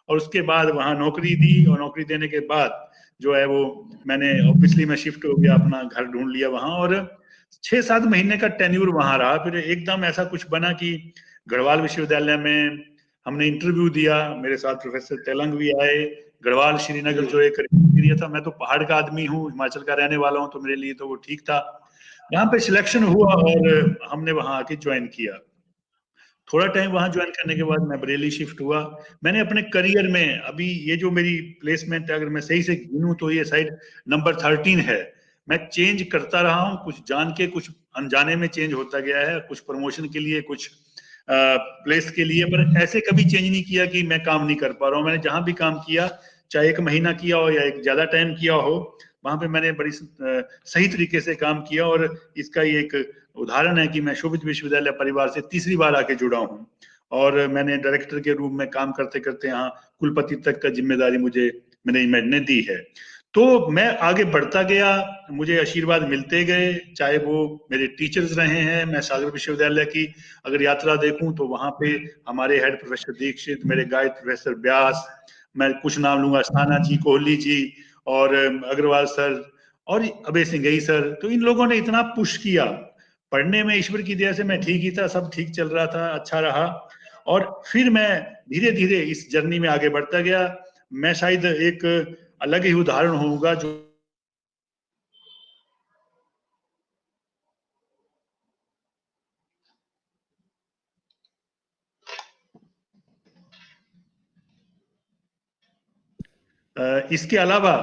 और उसके बाद वहां नौकरी दी, और नौकरी देने के बाद जो है वो मैंने ऑब्वियसली मैं शिफ्ट हो गया, अपना घर ढूंढ लिया वहां, और 6-7 महीने का टेन्यूर वहां रहा। फिर एकदम ऐसा कुछ बना कि गढ़वाल विश्वविद्यालय में हमने इंटरव्यू दिया, मेरे साथ प्रोफेसर तेलंग भी आए। गढ़वाल श्रीनगर जो एक एरिया था, मैं तो पहाड़ का आदमी हूँ, हिमाचल का रहने वाला हूँ, तो मेरे लिए तो वो ठीक था। वहां पे सिलेक्शन हुआ और हमने वहां आके ज्वाइन किया। थोड़ा टाइम वहां ज्वाइन करने के बाद मैं बरेली शिफ्ट हुआ। मैंने अपने करियर में अभी ये जो मेरी प्लेसमेंट है, अगर मैं सही से गिनूं तो ये शायद नंबर 13 है। मैं चेंज करता रहा हूँ, कुछ जान के, कुछ अनजाने में चेंज होता गया है, कुछ प्रमोशन के लिए, कुछ प्लेस के लिए, पर ऐसे कभी चेंज नहीं किया कि मैं काम नहीं कर पा रहा हूँ। मैंने जहां भी काम किया, चाहे 1 महीना किया हो या एक ज्यादा टाइम किया हो, वहां पे मैंने बड़ी सही तरीके से काम किया। और इसका ये एक उदाहरण है कि मैं शोभित विश्वविद्यालय परिवार से तीसरी बार आके जुड़ा हूँ, और मैंने डायरेक्टर के रूप में काम करते करते यहाँ कुलपति तक का जिम्मेदारी मुझे मैनेजमेंट ने दी है। तो मैं आगे बढ़ता गया, मुझे आशीर्वाद मिलते गए, चाहे वो मेरे टीचर्स रहे हैं। मैं सागर विश्वविद्यालय की अगर यात्रा देखूं तो वहां पे हमारे हेड प्रोफेसर दीक्षित, मेरे गाइड प्रोफेसर व्यास, मैं कुछ नाम लूंगा, स्थाना जी, कोहली जी, और अग्रवाल सर, और अभय सिंघई सर। तो इन लोगों ने इतना पुश किया। पढ़ने में ईश्वर की दया से मैं ठीक ही था, सब ठीक चल रहा था, अच्छा रहा। और फिर मैं धीरे धीरे इस जर्नी में आगे बढ़ता गया। मैं शायद एक अलग ही उदाहरण होऊंगा जो इसके अलावा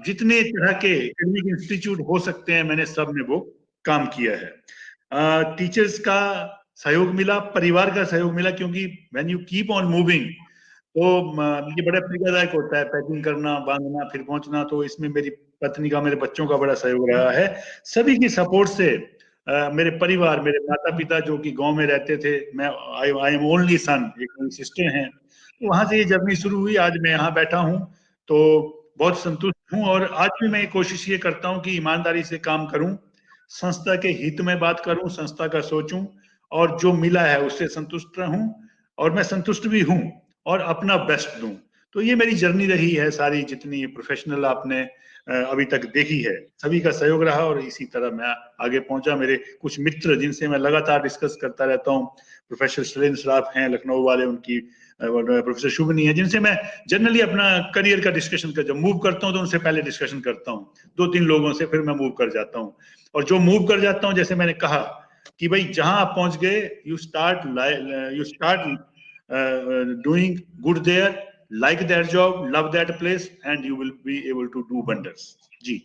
जितने तरह के एकेडमिक इंस्टीट्यूट हो सकते हैं, मैंने सब में वो काम किया है। टीचर्स का सहयोग मिला, परिवार का सहयोग मिला, क्योंकि when you keep on moving तो ये बड़ा प्रेरणादायक होता है, पैकिंग करना, बांधना, फिर पहुंचना। तो इसमें मेरी पत्नी का, मेरे बच्चों का बड़ा सहयोग रहा है। सभी की सपोर्ट से मेरे परिवार, मेरे माता पिता जो कि गांव में रहते थे, मैं आई एम ओनली सन, एक मेरी सिस्टर हैं, तो वहां से ये जर्नी शुरू हुई। आज मैं यहाँ बैठा हूँ तो बहुत संतुष्ट हूँ, और आज भी मैं कोशिश ये करता हूँ कि ईमानदारी से काम करूँ, संस्था के हित में बात करूँ, संस्था का सोचूं, और जो मिला है उससे संतुष्ट रहूं, और मैं संतुष्ट भी हूं, और अपना बेस्ट दूं। तो ये मेरी जर्नी रही है सारी, जितनी प्रोफेशनल आपने अभी तक देखी है। सभी का सहयोग रहा और इसी तरह मैं आगे पहुंचा। मेरे कुछ मित्र जिनसे मैं लगातार डिस्कस करता रहता हूँ, प्रोफेसर सुरेंद्र श्राफ हैं लखनऊ वाले, उनकी प्रोफेसर शुभनी है, जिनसे मैं जनरली अपना करियर का डिस्कशन कर, जब मूव करता हूँ तो उनसे पहले डिस्कशन करता हूँ 2-3 लोगों से, फिर मैं मूव कर जाता हूँ। और जो मूव कर जाता हूँ, जैसे मैंने कहा कि भाई जहां आप पहुंच गए, you start doing good there, like that job, love that place, and you will be able to do wonders. जी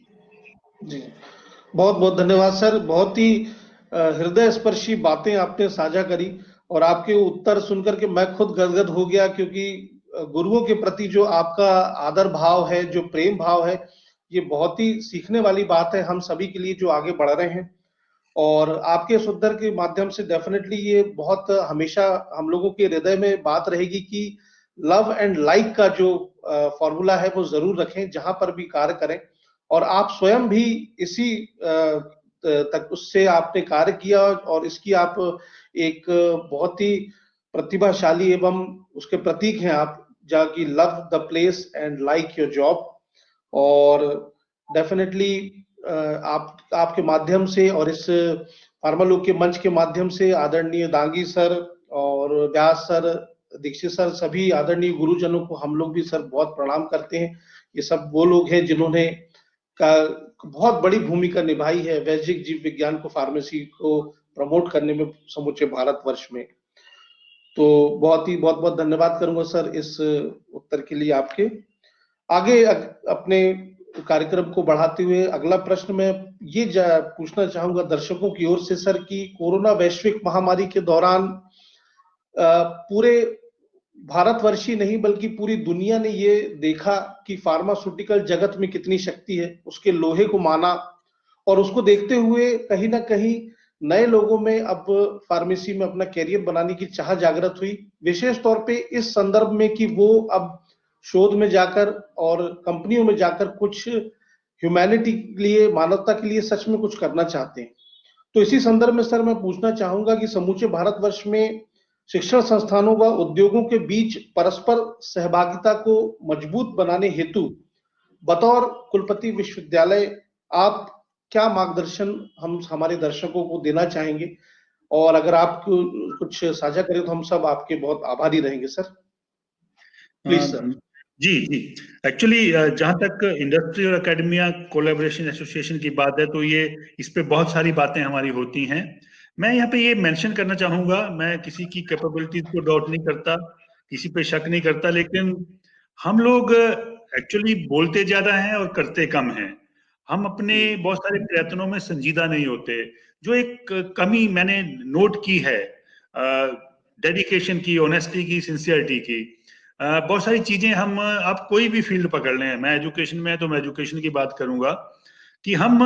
जी, बहुत बहुत धन्यवाद सर। बहुत ही हृदय स्पर्शी बातें आपने साझा करी, और आपके उत्तर सुनकर के मैं खुद गदगद हो गया, क्योंकि गुरुओं के प्रति जो आपका आदर भाव है, जो प्रेम भाव है, ये बहुत ही सीखने वाली बात है हम सभी के लिए जो आगे बढ़ रहे हैं। और आपके इस उत्तर के माध्यम से डेफिनेटली ये बहुत हमेशा हम लोगों के हृदय में बात रहेगी कि लव एंड लाइक का जो फॉर्मूला है वो जरूर रखें जहां पर भी कार्य करें। और आप स्वयं भी इसी तक उससे आपने कार्य किया, और इसकी आप एक बहुत ही प्रतिभाशाली एवं उसके प्रतीक हैं आप, जहाँ की love the place and like your job. और डेफिनेटली आप आपके माध्यम से और इस फार्मालोग के मंच के माध्यम से आदरणीय दांगी सर और व्यास सर, दीक्षित सर, सभी आदरणीय गुरुजनों को हम लोग भी सर बहुत प्रणाम करते हैं। ये सब वो लोग हैं जिन्होंने का बहुत बड़ी भूमिका निभाई है वैश्विक जीव विज्ञान को, फार्मेसी को प्रमोट करने में समूचे भारतवर्ष में। तो बहुत बहुत धन्यवाद करूंगा सर इस उत्तर के लिए आपके। आगे अपने कार्यक्रम को बढ़ाते हुए अगला प्रश्न मैं ये पूछना चाहूंगा दर्शकों की ओर से सर कि कोरोना वैश्विक महामारी के दौरान पूरे भारतवर्ष ही नहीं बल्कि पूरी दुनिया ने ये देखा कि फार्मास्यूटिकल जगत में कितनी शक्ति है, उसके लोहे को माना, और उसको देखते हुए कहीं ना कहीं नए लोगों में अब फार्मेसी में अपना कैरियर बनाने की चाह जागृत हुई, विशेष तौर पे इस संदर्भ में कि वो अब शोध में जाकर और कंपनियों में जाकर कुछ ह्यूमैनिटी के लिए, मानवता के लिए सच में कुछ करना चाहते हैं। तो इसी संदर्भ में सर मैं पूछना चाहूंगा कि समूचे भारतवर्ष में शिक्षण संस्थानों व उद्योगों के बीच परस्पर सहभागिता को मजबूत बनाने हेतु बतौर कुलपति विश्वविद्यालय आप क्या मार्गदर्शन हम हमारे दर्शकों को देना चाहेंगे, और अगर आप कुछ साझा करें तो हम सब आपके बहुत आभारी रहेंगे सर। Please sir. जी जी, एक्चुअली जहां तक इंडस्ट्री और एकेडमिया कोलैबोरेशन एसोसिएशन की बात है तो ये इस पे बहुत सारी बातें हमारी होती हैं। मैं यहाँ पे ये मेंशन करना चाहूंगा, मैं किसी की कैपेबिलिटीज को डाउट नहीं करता, किसी पे शक नहीं करता, लेकिन हम लोग एक्चुअली बोलते ज्यादा हैं और करते कम हैं। हम अपने बहुत सारे प्रयत्नों में संजीदा नहीं होते। जो एक कमी मैंने नोट की है डेडिकेशन की, ऑनेस्टी की, सिंसियरिटी की, बहुत सारी चीजें हम, आप कोई भी फील्ड पकड़ लें, मैं एजुकेशन में है तो मैं एजुकेशन की बात करूंगा कि हम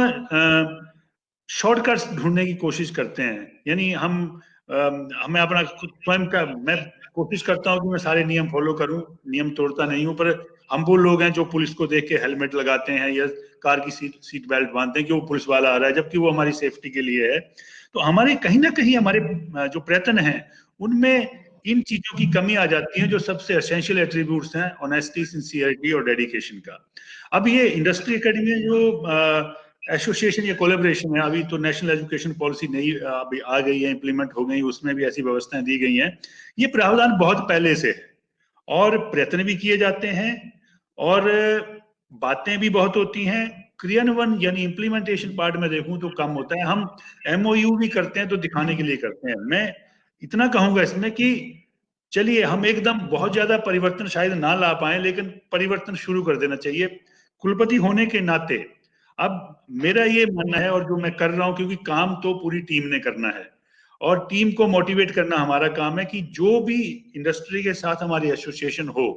शॉर्टकट्स ढूंढने की कोशिश करते हैं। यानी हमें अपना स्वयं का, मैं कोशिश करता हूं कि मैं सारे नियम फॉलो करूं, नियम तोड़ता नहीं हूं, पर हम वो लोग हैं जो पुलिस को देख के हेलमेट लगाते हैं या कार की सीट बेल्ट बांधते हैं कि वो पुलिस वाला आ रहा है, जबकि वो हमारी सेफ्टी के लिए है। तो हमारे कहीं ना कहीं हमारे जो प्रयत्न हैं उनमें इन चीजों की कमी आ जाती है, जो सबसे एसेंशियल एट्रीब्यूट्स हैं ऑनेस्टी, सिंसियरिटी और डेडिकेशन का। अब ये इंडस्ट्री एकेडमी जो एसोसिएशन या कोलैबोरेशन है, अभी तो नेशनल एजुकेशन पॉलिसी नई अभी आ गई है, इंप्लीमेंट हो गई, उसमें भी ऐसी व्यवस्थाएं दी गई हैं। ये प्रावधान बहुत पहले से है और प्रयत्न भी किए जाते हैं और बातें भी बहुत होती हैं। क्रियान्वयन यानी इम्प्लीमेंटेशन पार्ट में देखूं तो कम होता है। हम एमओयू भी करते हैं तो दिखाने के लिए करते हैं। मैं इतना कहूंगा इसमें कि चलिए हम एकदम बहुत ज्यादा परिवर्तन शायद ना ला पाए, लेकिन परिवर्तन शुरू कर देना चाहिए कुलपति होने के नाते। अब मेरा ये मानना है और जो मैं कर रहा हूं, क्योंकि काम तो पूरी टीम ने करना है और टीम को मोटिवेट करना हमारा काम है, कि जो भी इंडस्ट्री के साथ हमारी एसोसिएशन हो,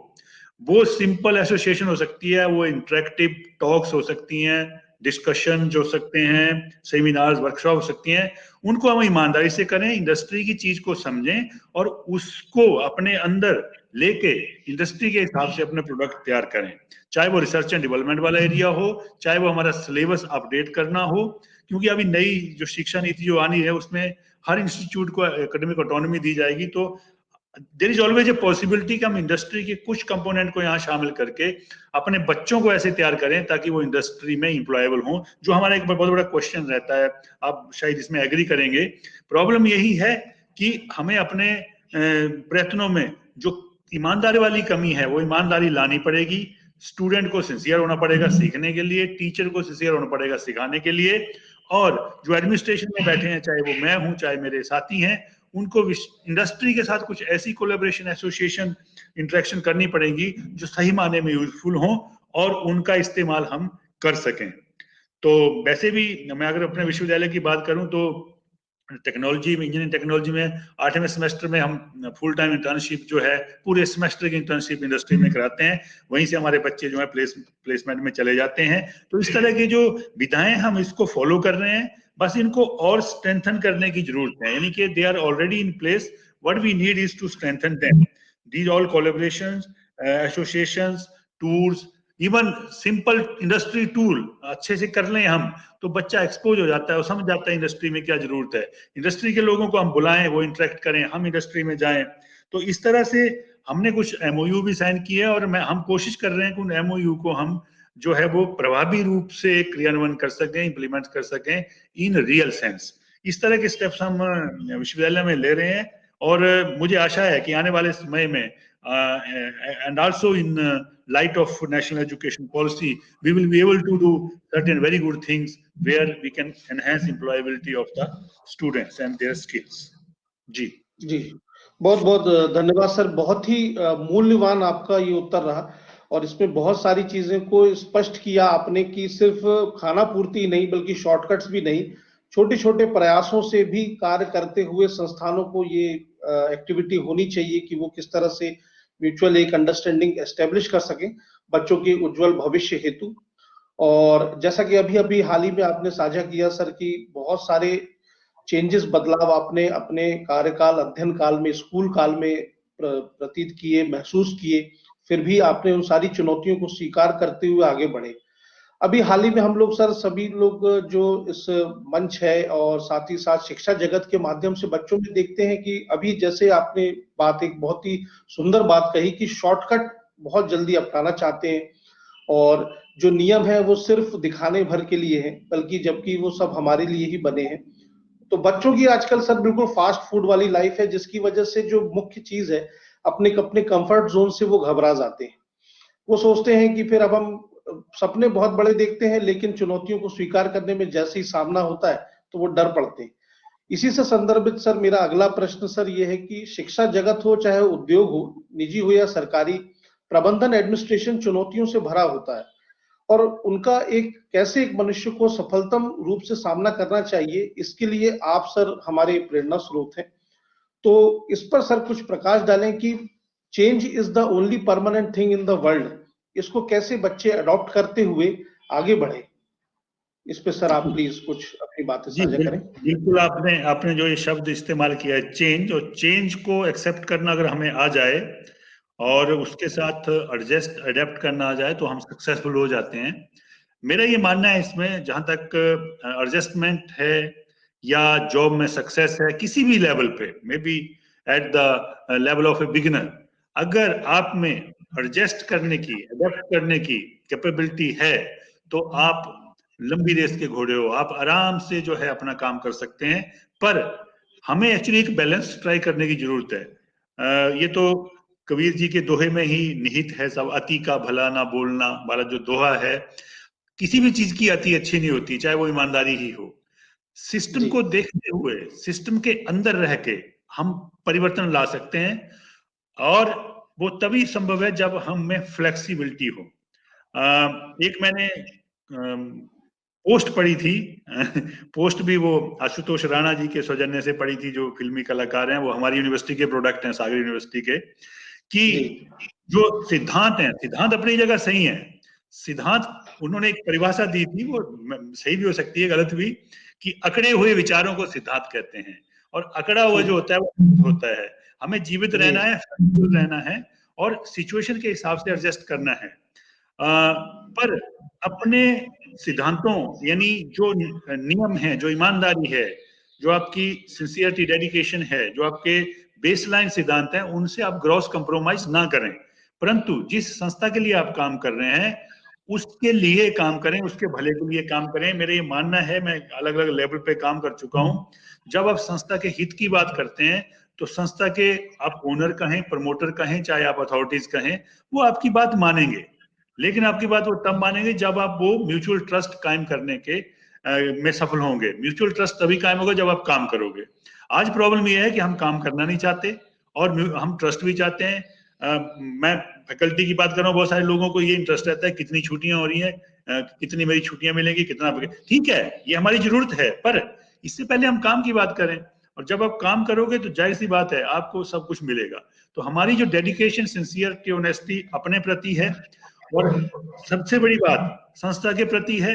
वो सिंपल एसोसिएशन हो सकती है, वो इंटरेक्टिव टॉक्स हो सकती हैं, डिस्कशन जो सकते हैं, सेमिनार्स, वर्कशॉप हो सकती हैं, उनको हम ईमानदारी से करें, इंडस्ट्री की चीज को समझें और उसको अपने अंदर लेके इंडस्ट्री के हिसाब से अपने प्रोडक्ट तैयार करें। चाहे वो रिसर्च एंड डेवलपमेंट वाला एरिया हो, चाहे वो हमारा सिलेबस अपडेट करना हो, क्योंकि अभी नई जो शिक्षा नीति जो आनी है उसमें हर इंस्टीट्यूट को एकेडमिक ऑटोनॉमी दी जाएगी। तो there is always a possibility कि हम इंडस्ट्री के कुछ कंपोनेंट को यहाँ शामिल करके अपने बच्चों को ऐसे तैयार करें ताकि वो इंडस्ट्री में इंप्लॉयबल हों, जो हमारा एक बहुत बड़ा क्वेश्चन रहता है। आप शायद इसमें एग्री करेंगे, प्रॉब्लम यही है कि हमें अपने प्रयत्नों में जो ईमानदारी वाली कमी है वो ईमानदारी लानी पड़ेगी। स्टूडेंट को सिंसियर होना पड़ेगा सीखने के लिए, टीचर को सिंसियर होना पड़ेगा सिखाने के लिए, और जो एडमिनिस्ट्रेशन में बैठे हैं, चाहे वो मैं हूं चाहे मेरे साथी हैं, उनको इंडस्ट्री के साथ कुछ ऐसी कोलैबोरेशन, एसोसिएशन, इंटरेक्शन करनी पड़ेगी जो सही माने में यूजफुल हो और उनका इस्तेमाल हम कर सकें। तो वैसे भी मैं अगर अपने विश्वविद्यालय की बात करूं तो टेक्नोलॉजी में, इंजीनियरिंग टेक्नोलॉजी में 8वें सेमेस्टर में हम फुल टाइम इंटर्नशिप जो है, पूरे सेमेस्टर की इंटर्नशिप इंडस्ट्री में कराते हैं। वहीं से हमारे बच्चे जो है प्लेसमेंट में चले जाते हैं। तो इस तरह की जो विधाएं हम इसको फॉलो कर रहे हैं, बस इनको और स्ट्रेंथन करने की जरूरत है, यानी कि they are already in place, what we need is to strengthen them. These all collaborations, associations, tours, even simple industry tool अच्छे से कर लें हम, तो बच्चा एक्सपोज हो जाता है और समझ जाता है इंडस्ट्री में क्या जरूरत है। इंडस्ट्री के लोगों को हम बुलाएं, वो इंटरेक्ट करें, हम इंडस्ट्री में जाएं। तो इस तरह से हमने कुछ एमओयू भी साइन किए और हम कोशिश कर रहे हैं कि उन एमओयू को हम जो है वो प्रभावी रूप से क्रियान्वयन कर सकें, इंप्लीमेंट कर सकें इन रियल सेंस। इस तरह के स्टेप्स हम विश्वविद्यालय में ले रहे हैं और मुझे आशा है कि आने वाले समय में and also in light of national education policy, we will be able to do certain very good things where we can enhance employability of the students and their skills. जी जी, बहुत बहुत धन्यवाद सर। बहुत ही मूल्यवान आपका ये उत्तर रहा और इसमें बहुत सारी चीजें को स्पष्ट किया आपने कि सिर्फ खाना पूर्ति नहीं बल्कि शॉर्टकट्स भी नहीं, छोटे छोटे प्रयासों से भी कार्य करते हुए संस्थानों को ये एक्टिविटी होनी चाहिए कि वो किस तरह से म्यूचुअल एक अंडरस्टैंडिंग एस्टेब्लिश कर सकें बच्चों के उज्जवल भविष्य हेतु। और जैसा कि अभी अभी हाल ही में आपने साझा किया सर कि बहुत सारे चेंजेस, बदलाव आपने अपने कार्यकाल, अध्ययन काल में, स्कूल काल में प्रतीत किए, महसूस किए, फिर भी आपने उन सारी चुनौतियों को स्वीकार करते हुए आगे बढ़े। अभी हाल ही में हम लोग सर, सभी लोग जो इस मंच है और साथ ही साथ शिक्षा जगत के माध्यम से बच्चों में देखते हैं कि अभी जैसे आपने बात, एक बहुत ही सुंदर बात कही कि शॉर्टकट बहुत जल्दी अपनाना चाहते हैं और जो नियम है वो सिर्फ दिखाने भर के लिए है, बल्कि जबकि वो सब हमारे लिए ही बने हैं। तो बच्चों की आजकल सर बिल्कुल फास्ट फूड वाली लाइफ है, जिसकी वजह से जो मुख्य चीज है, अपने अपने कंफर्ट जोन से वो घबरा जाते हैं। वो सोचते हैं कि फिर अब हम सपने बहुत बड़े देखते हैं, लेकिन चुनौतियों को स्वीकार करने में जैसे ही सामना होता है तो वो डर पड़ते हैं। इसी से संदर्भित सर मेरा अगला प्रश्न सर ये है कि शिक्षा जगत हो चाहे उद्योग हो, निजी हो या सरकारी, प्रबंधन एडमिनिस्ट्रेशन चुनौतियों से भरा होता है और उनका कैसे एक मनुष्य को सफलतम रूप से सामना करना चाहिए, इसके लिए आप सर हमारे प्रेरणा स्रोत हैं। तो इस पर सर कुछ प्रकाश डालें कि change is the only permanent thing in the world, इसको कैसे बच्चे अडॉप्ट करते हुए आगे बढ़े। इस पे सर आप प्लीज कुछ अपनी बातें साझा करें। बिल्कुल, आपने जो ये शब्द इस्तेमाल किया है चेंज, और चेंज को एक्सेप्ट करना अगर हमें आ जाए और उसके साथ अडेप्ट करना आ जाए तो हम सक्सेसफुल हो जाते हैं। मेरा ये मानना है इसमें, जहां तक एडजस्टमेंट है या जॉब में सक्सेस है किसी भी लेवल पे, may be at the level of a beginner, अगर आप में एडजस्ट करने की, अडेप्ट करने की कैपेबिलिटी है तो आप लंबी रेस के घोड़े हो, आप आराम से जो है अपना काम कर सकते हैं। पर हमें एक्चुअली एक बैलेंस ट्राई करने की जरूरत है। ये तो कबीर जी के दोहे में ही निहित है सब, अति का भला ना बोलना वाला जो दोहा है। किसी भी चीज की अति अच्छी नहीं होती, चाहे वो ईमानदारी ही हो। सिस्टम को देखते हुए, सिस्टम के अंदर रह के हम परिवर्तन ला सकते हैं, और वो तभी संभव है जब हम में फ्लेक्सिबिलिटी हो। एक मैंने पोस्ट पढ़ी थी, पोस्ट भी वो आशुतोष राणा जी के सौजन्य से पढ़ी थी, जो फिल्मी कलाकार हैं, वो हमारी यूनिवर्सिटी के प्रोडक्ट हैं, सागर यूनिवर्सिटी के, कि जो सिद्धांत हैं, सिद्धांत अपनी जगह सही है, सिद्धांत उन्होंने एक परिभाषा दी थी, वो सही भी हो सकती है गलत भी, कि अकड़े हुए विचारों को सिद्धांत कहते हैं, और अकड़ा हुआ जो होता है वो होता है। हमें जीवित रहना है, फ्लेक्सिबल रहना है और सिचुएशन के हिसाब से एडजस्ट करना है। पर अपने सिद्धांतों, यानी जो नियम है, जो ईमानदारी है, जो आपकी सिंसियरिटी, डेडिकेशन है, जो आपके बेसलाइन सिद्धांत हैं, उनसे आप ग्रॉस कंप्रोमाइज ना करें, परंतु जिस संस्था के लिए आप काम कर रहे हैं उसके लिए काम करें, उसके भले के लिए काम करें। मेरा ये मानना है, मैं अलग अलग लेवल पे काम कर चुका हूं, जब आप संस्था के हित की बात करते हैं तो संस्था के आप ओनर कहें, प्रमोटर कहें, चाहे आप अथॉरिटीज कहें, वो आपकी बात मानेंगे, लेकिन आपकी बात वो तब मानेंगे जब आप वो म्यूचुअल ट्रस्ट कायम करने के में सफल होंगे। म्यूचुअल ट्रस्ट तभी कायम होगा जब आप काम करोगे। आज प्रॉब्लम ये है कि हम काम करना नहीं चाहते और हम ट्रस्ट भी चाहते हैं। मैं फैकल्टी की बात कर रहा हूँ, बहुत सारे लोगों को ये इंटरेस्ट रहता है कितनी छुट्टियां हो रही हैं, कितनी मेरी छुट्टियां मिलेंगी, कितना। ठीक है, ये हमारी जरूरत है, पर इससे पहले हम काम की बात करें, और जब आप काम करोगे तो जाहिर सी बात है आपको सब कुछ मिलेगा। तो हमारी जो डेडिकेशन, सिंसियरिटी, ऑनेस्टी अपने प्रति है, और सबसे बड़ी बात संस्था के प्रति है।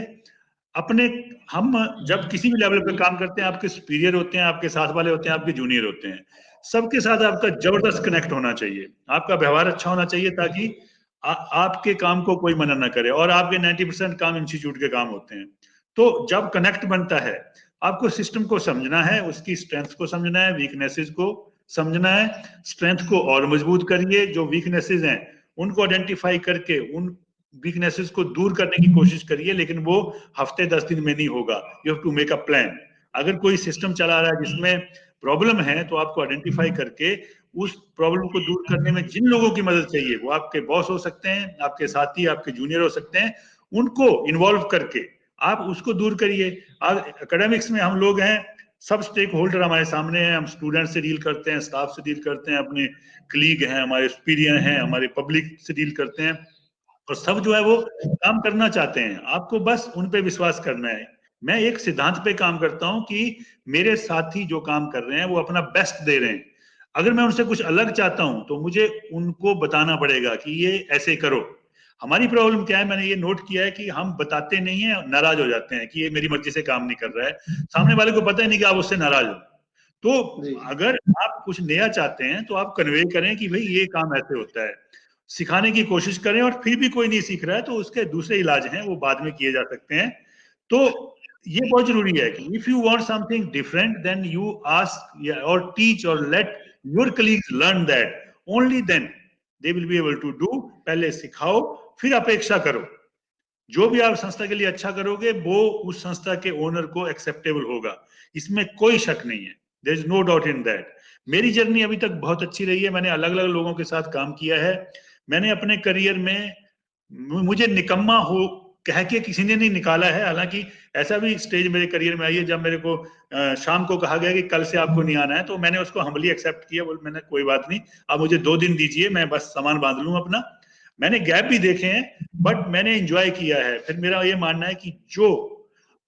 अपने हम जब किसी भी लेवल पे काम करते हैं, आपके सुपीरियर होते हैं, आपके साथ वाले होते हैं, आपके जूनियर होते हैं, सबके साथ आपका जबरदस्त कनेक्ट होना चाहिए, आपका व्यवहार अच्छा होना चाहिए, ताकि आपके काम को कोई मना ना करे। और आपके 90% काम इंस्टीट्यूट के काम होते हैं। तो जब कनेक्ट बनता है, आपको सिस्टम को समझना है, उसकी स्ट्रेंथ को समझना है, वीकनेसेस को समझना है। स्ट्रेंथ को और मजबूत करिए, जो वीकनेसेस हैं उनको आइडेंटिफाई करके उन वीकनेसेस को दूर करने की कोशिश करिए, लेकिन वो हफ्ते 10 दिन में नहीं होगा। You have to make a plan. अगर कोई सिस्टम चला रहा है जिसमें प्रॉब्लम है तो आपको आइडेंटिफाई करके उस प्रॉब्लम को दूर करने में जिन लोगों की मदद चाहिए, वो आपके बॉस हो सकते हैं, आपके साथी, आपके जूनियर हो सकते हैं, उनको इन्वॉल्व करके आप उसको दूर करिए। एकेडमिक्स में हम लोग हैं, सब स्टेक होल्डर हमारे सामने हैं, हम स्टूडेंट से डील करते हैं, स्टाफ से डील करते हैं, अपने कलीग हैं, हमारे सुपीरियर हैं, हमारे पब्लिक से डील करते हैं, और सब जो है वो काम करना चाहते हैं। आपको बस उन पे विश्वास करना है। मैं एक सिद्धांत पे काम करता हूं कि मेरे साथी जो काम कर रहे हैं वो अपना बेस्ट दे रहे हैं। अगर मैं उनसे कुछ अलग चाहता हूं तो मुझे उनको बताना पड़ेगा कि ये ऐसे करो। हमारी प्रॉब्लम क्या है, मैंने ये नोट किया है कि हम बताते नहीं है, नाराज हो जाते हैं कि ये मेरी मर्जी से काम नहीं कर रहा है। सामने वाले को पता ही नहीं कि आप उससे नाराज हो। तो अगर आप कुछ नया चाहते हैं तो आप कन्वे करें कि भाई ये काम ऐसे होता है, सिखाने की कोशिश करें, और फिर भी कोई नहीं सीख रहा है तो उसके दूसरे इलाज हैं, वो बाद में किए जा सकते हैं। तो ये बहुत जरूरी है कि if you want something different then you ask और टीच और let your colleagues learn that, only then they will be able to do. पहले सिखाओ, फिर अपेक्षा करो। जो भी आप संस्था के लिए अच्छा करोगे वो उस संस्था के ओनर को एक्सेप्टेबल होगा, इसमें कोई शक नहीं है। There is no doubt in that. मेरी जर्नी अभी तक बहुत अच्छी रही है, मैंने अलग अलग लोगों के साथ काम किया है। मैंने अपने करियर में, मुझे निकम्मा हो कह के किसी ने नहीं निकाला है। हालांकि ऐसा भी स्टेज मेरे करियर में आई है जब मेरे को शाम को कहा गया कि कल से आपको नहीं आना है, तो मैंने उसको हम्बली एक्सेप्ट किया। बोल मैंने कोई बात नहीं, आप मुझे 2 दिन दीजिए, मैं बस सामान बांध लूं अपना। मैंने गैप भी देखे हैं बट मैंने एंजॉय किया है। फिर मेरा ये मानना है कि जो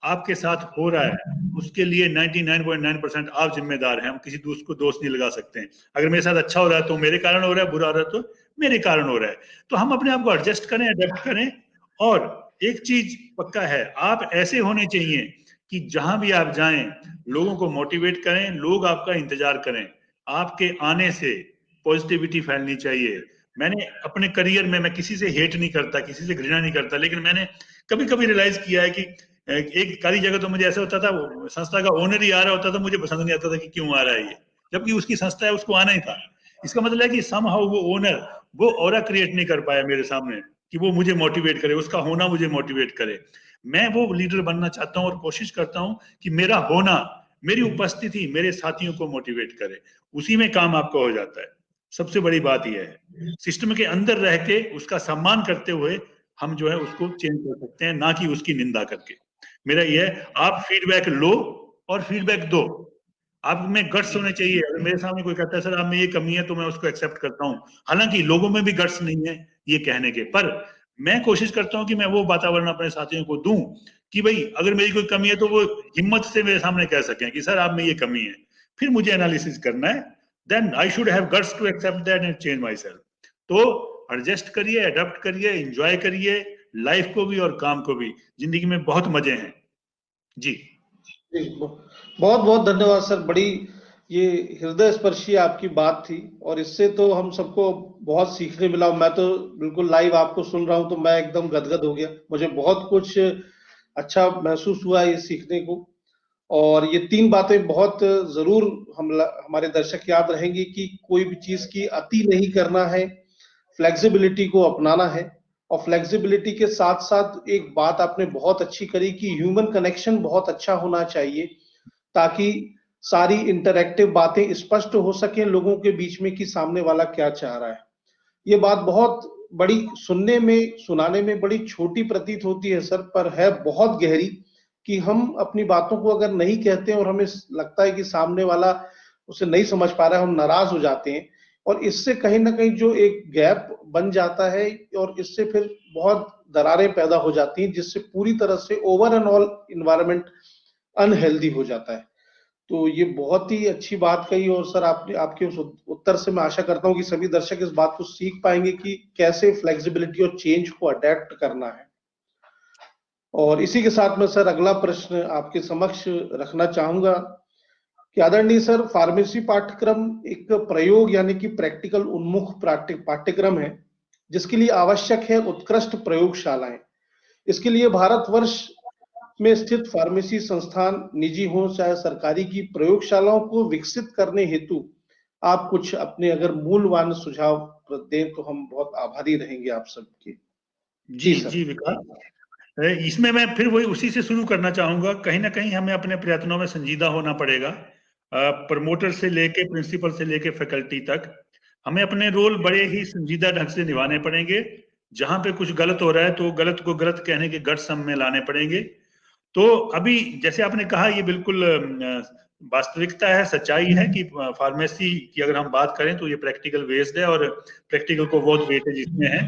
आपके साथ हो रहा है उसके लिए 99.9% आप जिम्मेदार हैं। हम किसी दूसरे को दोष नहीं लगा सकते हैं। अगर मेरे साथ अच्छा हो रहा है तो मेरे कारण हो रहा है, बुरा हो रहा है तो मेरे कारण हो रहा है। तो हम अपने आप को एडजस्ट करें, अडेप्ट करें। और एक चीज पक्का है, आप ऐसे होने चाहिए कि जहां भी आप जाएं लोगों को मोटिवेट करें, लोग आपका इंतजार करें। आपके आने से पॉजिटिविटी फैलनी चाहिए। मैंने अपने करियर में, मैं किसी से हेट नहीं करता, किसी से घृणा नहीं करता, लेकिन मैंने कभी कभी रियलाइज किया है कि एक सारी जगह तो मुझे ऐसा होता था, संस्था का ओनर ही आ रहा होता था, मुझे पसंद नहीं आता था कि क्यों आ रहा है ये, जबकि उसकी संस्था है, उसको आना ही था। इसका मतलब है कि समहाउ वो ओनर वो ऑरा क्रिएट नहीं कर पाया मेरे सामने कि वो मुझे मोटिवेट करे, उसका होना मुझे मोटिवेट करे। मैं वो लीडर बनना चाहता हूं और कोशिश करता हूं कि मेरा होना, मेरी उपस्थिति मेरे साथियों को मोटिवेट करे। उसी में काम आपका हो जाता है। सबसे बड़ी बात यह है, सिस्टम के अंदर रह के उसका सम्मान करते हुए हम जो है उसको चेंज कर सकते हैं, ना कि उसकी निंदा करके। मेरा यह है, आप फीडबैक लो और फीडबैक दो। आप में गट्स होने चाहिए। अगर मेरे सामने कोई कहता है सर आप में ये कमी है, तो मैं उसको एक्सेप्ट करता हूं। हालांकि लोगों में भी गट्स नहीं है ये कहने के, पर मैं कोशिश करता हूं कि मैं वो वातावरण अपने साथियों को दूं कि भाई अगर मेरी कोई कमी है तो वो हिम्मत से मेरे सामने कह सकें कि सर आप में ये कमी है। फिर मुझे एनालिसिस करना है, then I should have guts to accept that and change myself. तो एडजस्ट करिए, अडॉप्ट करिए, एंजॉय करिए, लाइफ को भी और काम को भी। जिंदगी में बहुत मजे हैं जी। बहुत बहुत धन्यवाद सर। बड़ी ये हृदय स्पर्शी आपकी बात थी और इससे तो हम सबको बहुत सीखने मिला। मैं तो बिल्कुल लाइव आपको सुन रहा हूं तो मैं एकदम गदगद हो गया। मुझे बहुत कुछ अच्छा महसूस हुआ ये सीखने को। और ये 3 बातें बहुत जरूर हमारे दर्शक याद रहेंगी कि कोई भी चीज की अति नहीं करना है, फ्लेक्सिबिलिटी को अपनाना है। और फ्लेक्सिबिलिटी के साथ साथ एक बात आपने बहुत अच्छी करी कि ह्यूमन कनेक्शन बहुत अच्छा होना चाहिए, ताकि सारी इंटरैक्टिव बातें स्पष्ट हो सकें लोगों के बीच में कि सामने वाला क्या चाह रहा है। ये बात बहुत बड़ी, सुनने में सुनाने में बड़ी छोटी प्रतीत होती है सर, पर है बहुत गहरी। कि हम अपनी बातों को अगर नहीं कहते और हमें लगता है कि सामने वाला उसे नहीं समझ पा रहा है, हम नाराज हो जाते हैं। और इससे कहीं ना कहीं जो एक गैप बन जाता है और इससे फिर बहुत दरारें पैदा हो जाती हैं, जिससे पूरी तरह से over and all environment unhealthy हो जाता है। तो ये बहुत ही अच्छी बात कही। और सर आपने, आपके उस उत्तर से मैं आशा करता हूं कि सभी दर्शक इस बात को सीख पाएंगे कि कैसे फ्लेक्सिबिलिटी और चेंज को अडेप्ट करना है। और इसी के साथ में सर अगला प्रश्न आपके समक्ष रखना चाहूंगा कि आदरणीय सर, फार्मेसी पाठ्यक्रम एक प्रयोग यानी कि प्रैक्टिकल उन्मुख पाठ्यक्रम है, जिसके लिए आवश्यक है उत्कृष्ट प्रयोगशालाएं। इसके लिए भारतवर्ष में स्थित फार्मेसी संस्थान, निजी हो चाहे सरकारी, की प्रयोगशालाओं को विकसित करने हेतु आप कुछ अपने अगर मूल्यवान सुझाव दें तो हम बहुत आभारी रहेंगे आप सबके। जी सर। जी विकास, इसमें मैं फिर वही उसी से शुरू करना चाहूंगा। कहीं ना कहीं हमें अपने प्रयत्नों में संजीदा होना पड़ेगा। प्रमोटर से लेके प्रिंसिपल से लेके फैकल्टी तक हमें अपने रोल बड़े ही संजीदा ढंग से निभाने पड़ेंगे। जहां पे कुछ गलत हो रहा है तो गलत को गलत कहने के गट्स हम में लाने पड़ेंगे। तो अभी जैसे आपने कहा, ये बिल्कुल वास्तविकता है, सच्चाई है कि फार्मेसी की अगर हम बात करें तो ये प्रैक्टिकल बेस्ड है और प्रैक्टिकल को बहुत वेटेज इसमें है।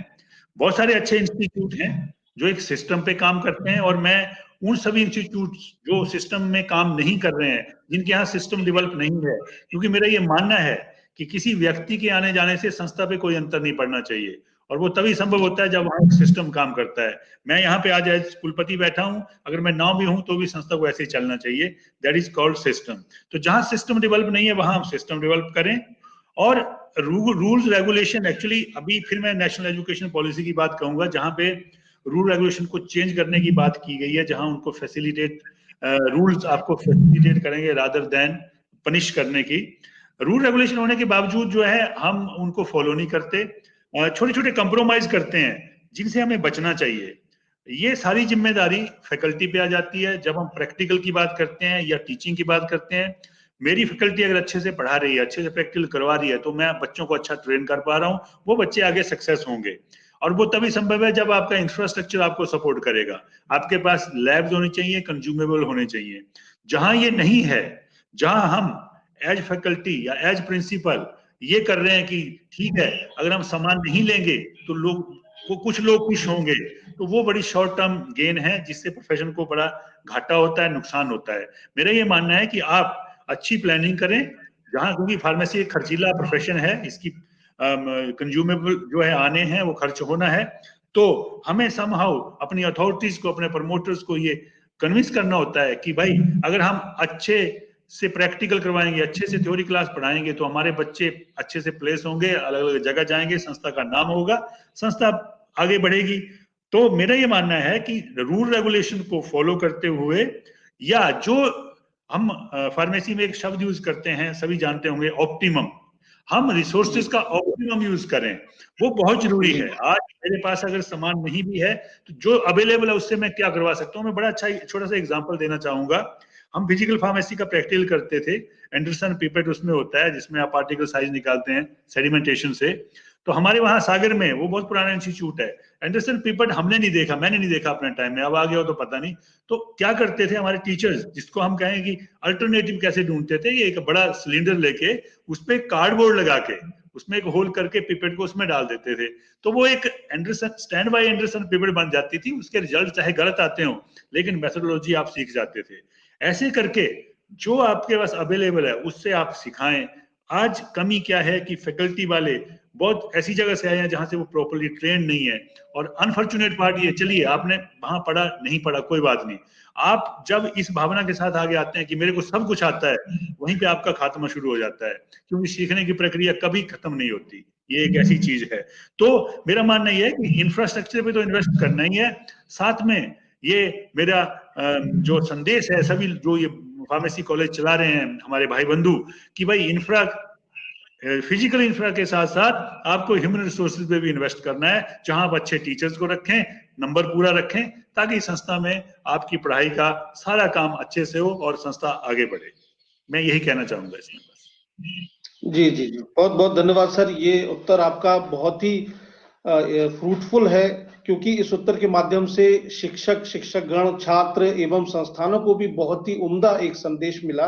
बहुत सारे अच्छे इंस्टीट्यूट हैं जो एक सिस्टम पे काम करते हैं, और मैं उन सभी इंस्टीट्यूट जो सिस्टम में काम नहीं कर रहे हैं, जिनके यहाँ सिस्टम डेवलप नहीं है, क्योंकि मेरा ये मानना है कि किसी व्यक्ति के आने जाने से संस्था पे कोई अंतर नहीं पड़ना चाहिए, और वो तभी संभव होता है जब वहाँ सिस्टम काम करता है। मैं यहाँ पे आज एज कुलपति बैठा हूँ, अगर मैं नाव भी हूँ तो भी संस्था को ऐसे ही चलना चाहिए। That is called system. तो जहाँ सिस्टम डेवलप नहीं है वहां हम सिस्टम डेवलप करें। और रूल्स रेगुलेशन, एक्चुअली अभी फिर मैं नेशनल एजुकेशन पॉलिसी की बात कहूंगा, जहां पे रूल रेगुलेशन को चेंज करने की बात की गई है, जहां उनको फैसिलिटेट रूल्स आपको फैसिलिटेट करेंगे रादर देन पनिश करने की। रूल रेगुलेशन होने के बावजूद जो है हम उनको फॉलो नहीं करते, छोटे छोटे कंप्रोमाइज करते हैं, जिनसे हमें बचना चाहिए। ये सारी जिम्मेदारी फैकल्टी पे आ जाती है। जब हम प्रैक्टिकल की बात करते हैं या टीचिंग की बात करते हैं, मेरी फैकल्टी अगर अच्छे से पढ़ा रही है, अच्छे से प्रैक्टिकल करवा रही है, तो मैं बच्चों को अच्छा ट्रेन कर पा रहा हूँ, वो बच्चे आगे सक्सेस होंगे। और वो तभी संभव है जब आपका इंफ्रास्ट्रक्चर आपको सपोर्ट करेगा। आपके पास लैब्स होनी चाहिए, कंज्यूमेबल होने चाहिए। जहां ये नहीं है, जहां हम एज फैकल्टी या एज प्रिंसिपल ये कर रहे हैं कि ठीक है, अगर हम सामान नहीं लेंगे तो कुछ लोग खुश होंगे, तो वो बड़ी शॉर्ट टर्म गेन है, जिससे प्रोफेशन को बड़ा घाटा होता है, नुकसान होता है। मेरा ये मानना है कि आप अच्छी प्लानिंग करें, जहां, क्योंकि फार्मेसी एक खर्चीला प्रोफेशन है, इसकी कंज्यूमेबल जो है आने हैं, वो खर्च होना है। तो हमें समहाउ अपनी अथॉरिटीज को, अपने प्रमोटर्स को ये कन्विंस करना होता है कि भाई अगर हम अच्छे से प्रैक्टिकल करवाएंगे, अच्छे से थ्योरी क्लास पढ़ाएंगे, तो हमारे बच्चे अच्छे से प्लेस होंगे, अलग अलग जगह जाएंगे, संस्था का नाम होगा, संस्था आगे बढ़ेगी। तो मेरा ये मानना है कि रूल रेगुलेशन को फॉलो करते हुए, या जो हम फार्मेसी में एक शब्द यूज करते हैं, सभी जानते होंगे, ऑप्टिमम, हम रिसोर्सेज का ऑप्टिमम यूज करें, वो बहुत जरूरी है। आज मेरे पास अगर सामान नहीं भी है तो जो अवेलेबल है उससे मैं क्या करवा सकता हूँ। मैं बड़ा अच्छा छोटा सा एग्जांपल देना चाहूंगा। हम फिजिकल फार्मेसी का प्रैक्टिकल करते थे, एंडरसन पिपेट उसमें होता है, जिसमें आप पार्टिकल साइज निकालते हैं सेडिमेंटेशन से। तो हमारे वहां सागर में, वो बहुत पुराना इंस्टीट्यूट है, एंडरसन पिपेट हमने नहीं देखा, मैंने नहीं देखा अपने टाइम में, अब आ गया हो तो पता नहीं। तो क्या करते थे हमारे टीचर्स, जिसको हम कहें कि अल्टरनेटिव कैसे ढूंढते थे, ये एक बड़ा सिलेंडर लेके उस पर कार्डबोर्ड लगा के उसमें एक होल करके पिपेट को उसमें डाल देते थे, तो वो एक Anderson stand by Anderson pipette बन जाती थी। उसके रिजल्ट चाहे गलत आते हो, लेकिन मेथोडोलॉजी आप सीख जाते थे। ऐसे करके जो आपके पास अवेलेबल है उससे आप सिखाएं। आज कमी क्या है कि फैकल्टी वाले बहुत ऐसी जगह से आए हैं जहां से वो प्रॉपर्ली ट्रेन नहीं है। और अनफॉर्चुनेट पार्ट ये, चलिए आपने वहां पढ़ा नहीं पढ़ा कोई बात नहीं, आप जब इस भावना के साथ आगे आते हैं कि मेरे को सब कुछ आता है, वहीं पे आपका खात्मा शुरू हो जाता है, क्योंकि सीखने की प्रक्रिया कभी खत्म नहीं होती। ये एक ऐसी चीज है। तो मेरा मानना यह है कि इंफ्रास्ट्रक्चर पे तो इन्वेस्ट करना ही है, साथ में ये मेरा जो संदेश है सभी जो ये फार्मेसी कॉलेज चला रहे हैं हमारे भाई बंधु, कि भाई इंफ्रा, फिजिकल इंफ्रा के साथ साथ आपको ह्यूमन रिसोर्सेज पे भी इन्वेस्ट करना है, जहां आप अच्छे टीचर्स को रखें, नंबर पूरा रखें, ताकि संस्था में आपकी पढ़ाई का सारा काम अच्छे से हो और संस्था आगे बढ़े। मैं यही कहना चाहूंगा इसमें बस। जी जी जी, बहुत बहुत धन्यवाद सर। ये उत्तर आपका बहुत ही फ्रूटफुल है, क्योंकि इस उत्तर के माध्यम से शिक्षक, शिक्षकगण, छात्र एवं संस्थानों को भी बहुत ही उम्दा एक संदेश मिला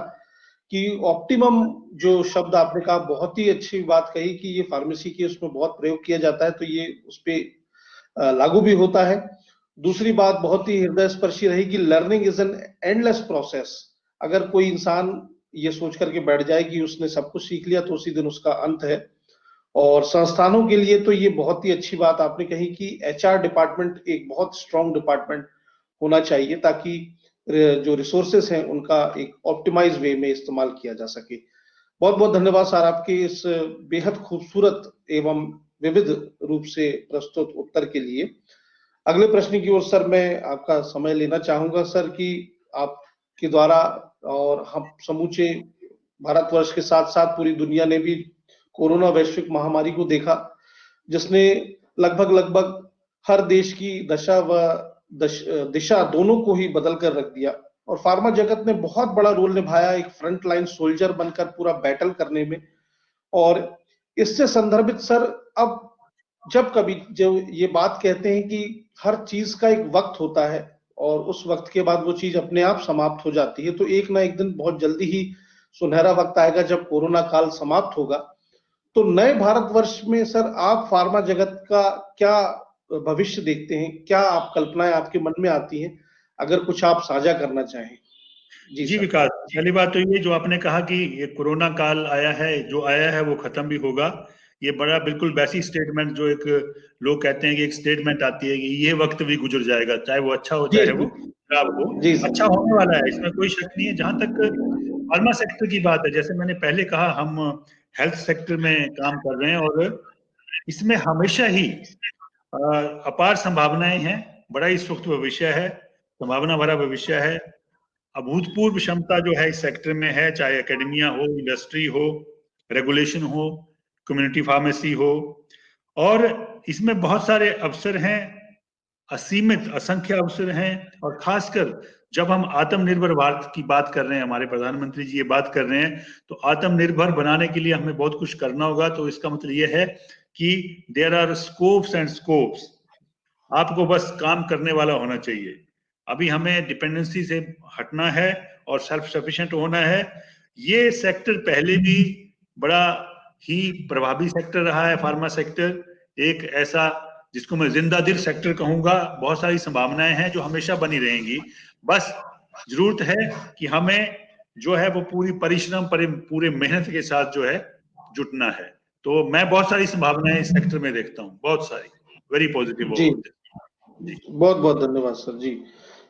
कि ऑप्टिमम जो शब्द आपने कहा, बहुत ही अच्छी बात कही कि ये फार्मेसी के उसमें बहुत प्रयोग किया जाता है, तो ये उस पर लागू भी होता है। दूसरी बात बहुत ही हृदय स्पर्शी रही कि learning is an endless process. अगर कोई इंसान ये सोच करके बैठ जाए कि उसने सब कुछ सीख लिया तो उसी दिन उसका अंत है। और संस्थानों के लिए तो ये बहुत ही अच्छी बात आपने कही कि एचआर डिपार्टमेंट एक बहुत स्ट्रॉन्ग डिपार्टमेंट होना चाहिए, ताकि जो रिसोर्सेस हैं उनका एक ऑप्टिमाइज वे में इस्तेमाल किया जा सके। बहुत बहुत धन्यवाद सर आपके इस बेहद खूबसूरत एवं विविध रूप से प्रस्तुत उत्तर के लिए। अगले प्रश्न की ओर सर मैं आपका समय लेना चाहूंगा सर, कि आपके द्वारा और हम समूचे भारतवर्ष के साथ साथ पूरी दुनिया ने भी कोरोना वैश्विक महामारी को देखा, जिसने लगभग लगभग हर देश की दशा व दिशा दोनों को ही बदल कर रख दिया और फार्मा जगत ने बहुत बड़ा रोल निभाया एक फ्रंट लाइन सोल्जर बनकर पूरा बैटल करने में। और इससे संदर्भित सर, अब जब कभी जो ये बात कहते हैं कि हर चीज का एक वक्त होता है और उस वक्त के बाद वो चीज अपने आप समाप्त हो जाती है, तो एक ना एक दिन बहुत जल्दी ही सुनहरा वक्त आएगा जब कोरोना काल समाप्त होगा। तो नए भारतवर्ष में सर आप फार्मा जगत का क्या भविष्य देखते हैं, क्या आप कल्पनाएं आपके मन में आती हैं, अगर कुछ आप साझा करना चाहें? जी विकास, पहली बात तो ये जो आपने कहा कि ये कोरोना काल आया है, जो आया है वो खत्म भी होगा, ये बड़ा बिल्कुल वैसी स्टेटमेंट जो एक लोग कहते हैं कि एक स्टेटमेंट आती है कि ये वक्त भी गुजर जाएगा, चाहे वो अच्छा हो चाहे वो खराब हो, अच्छा होने वाला है, इसमें कोई शक नहीं है। जहां तक फार्मा सेक्टर की बात है, जैसे मैंने पहले कहा, हम हेल्थ सेक्टर में काम कर रहे हैं और इसमें हमेशा ही अपार संभावनाएं हैं, बड़ा ही सुस्त भविष्य है, संभावना भरा भविष्य है, अभूतपूर्व क्षमता जो है इस सेक्टर में है, चाहे एकेडमिया हो, इंडस्ट्री हो, रेगुलेशन हो, कम्युनिटी फार्मेसी हो, और इसमें बहुत सारे अवसर हैं, असीमित असंख्य अवसर हैं। और खासकर जब हम आत्मनिर्भर भारत की बात कर रहे हैं, हमारे प्रधानमंत्री जी ये बात कर रहे हैं, तो आत्मनिर्भर बनाने के लिए हमें बहुत कुछ करना होगा। तो इसका मतलब ये है कि there are scopes and scopes, आपको बस काम करने वाला होना चाहिए। अभी हमें डिपेंडेंसी से हटना है और सेल्फ सफिशिएंट होना है। ये सेक्टर पहले भी बड़ा ही प्रभावी सेक्टर रहा है, फार्मा सेक्टर एक ऐसा जिसको मैं जिंदा दिल सेक्टर कहूंगा, बहुत सारी संभावनाएं हैं जो हमेशा बनी रहेंगी। बस जरूरत है कि हमें जो है वो पूरी परिश्रम पूरे मेहनत के साथ जो है जुटना है। तो मैं बहुत सारी संभावनाएं इस सेक्टर में देखता हूँ, बहुत सारी, वेरी पॉजिटिव। जी, बहुत बहुत धन्यवाद सर जी,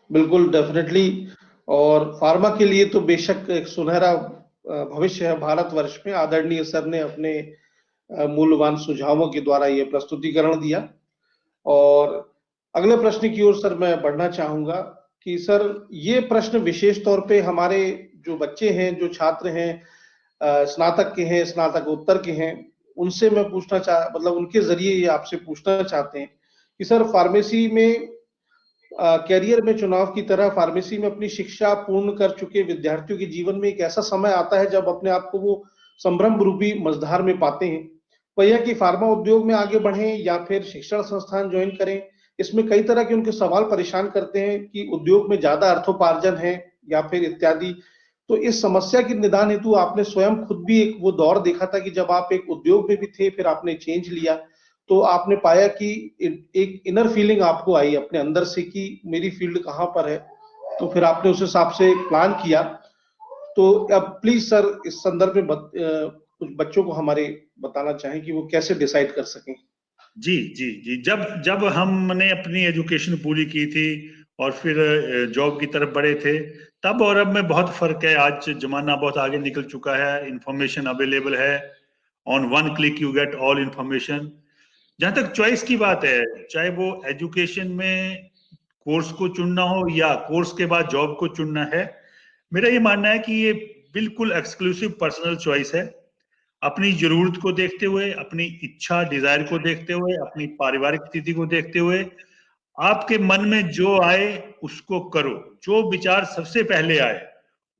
बिल्कुल डेफिनेटली। और फार्मा के लिए तो बेशक एक सुनहरा भविष्य है भारतवर्ष में। आदरणीय सर ने अपने मूल्यवान सुझावों के द्वारा ये प्रस्तुतिकरण दिया। और अगले प्रश्न की ओर सर मैं बढ़ना चाहूंगा कि सर ये प्रश्न विशेष तौर पे हमारे जो बच्चे हैं, जो छात्र हैं, स्नातक के हैं, स्नातकोत्तर के हैं, उनसे मैं पूछना मतलब उनके जरिए ये आपसे पूछना चाहते हैं कि सर फार्मेसी में कैरियर में चुनाव की तरह फार्मेसी में अपनी शिक्षा पूर्ण कर चुके विद्यार्थियों के जीवन में एक ऐसा समय आता है जब अपने आप को वो संभ्रम रूपी मझधार में पाते हैं, वह यह कि फार्मा उद्योग में आगे बढ़ें या फिर शिक्षण संस्थान ज्वाइन करें। इसमें कई तरह के उनके सवाल परेशान करते हैं कि उद्योग में ज्यादा अर्थोपार्जन है या फिर इत्यादि। तो इस समस्या के निदान हेतु आपने स्वयं खुद भी एक वो दौर देखा था कि जब आप एक उद्योग में भी थे, फिर आपने चेंज लिया, तो आपने पाया कि एक इनर फीलिंग आपको आई अपने अंदर से कि मेरी फील्ड कहाँ पर है, तो फिर आपने उस हिसाब से प्लान किया। तो अब प्लीज सर इस संदर्भ में कुछ बच्चों को हमारे बताना चाहें कि वो कैसे डिसाइड कर सकें। जी जी जी, जब हमने अपनी एजुकेशन पूरी की थी और फिर जॉब की तरफ बढ़े थे, तब और अब में बहुत फर्क है। आज जमाना बहुत आगे निकल चुका है, इंफॉर्मेशन अवेलेबल है, on one click you get all information. जहां तक चॉइस की बात है, चाहे वो एजुकेशन में कोर्स को चुनना हो या कोर्स के बाद जॉब को चुनना है, मेरा ये मानना है कि ये बिल्कुल एक्सक्लूसिव पर्सनल चॉइस है। अपनी जरूरत को देखते हुए, अपनी इच्छा डिजायर को देखते हुए, अपनी पारिवारिक स्थिति को देखते हुए, आपके मन में जो आए उसको करो, जो विचार सबसे पहले आए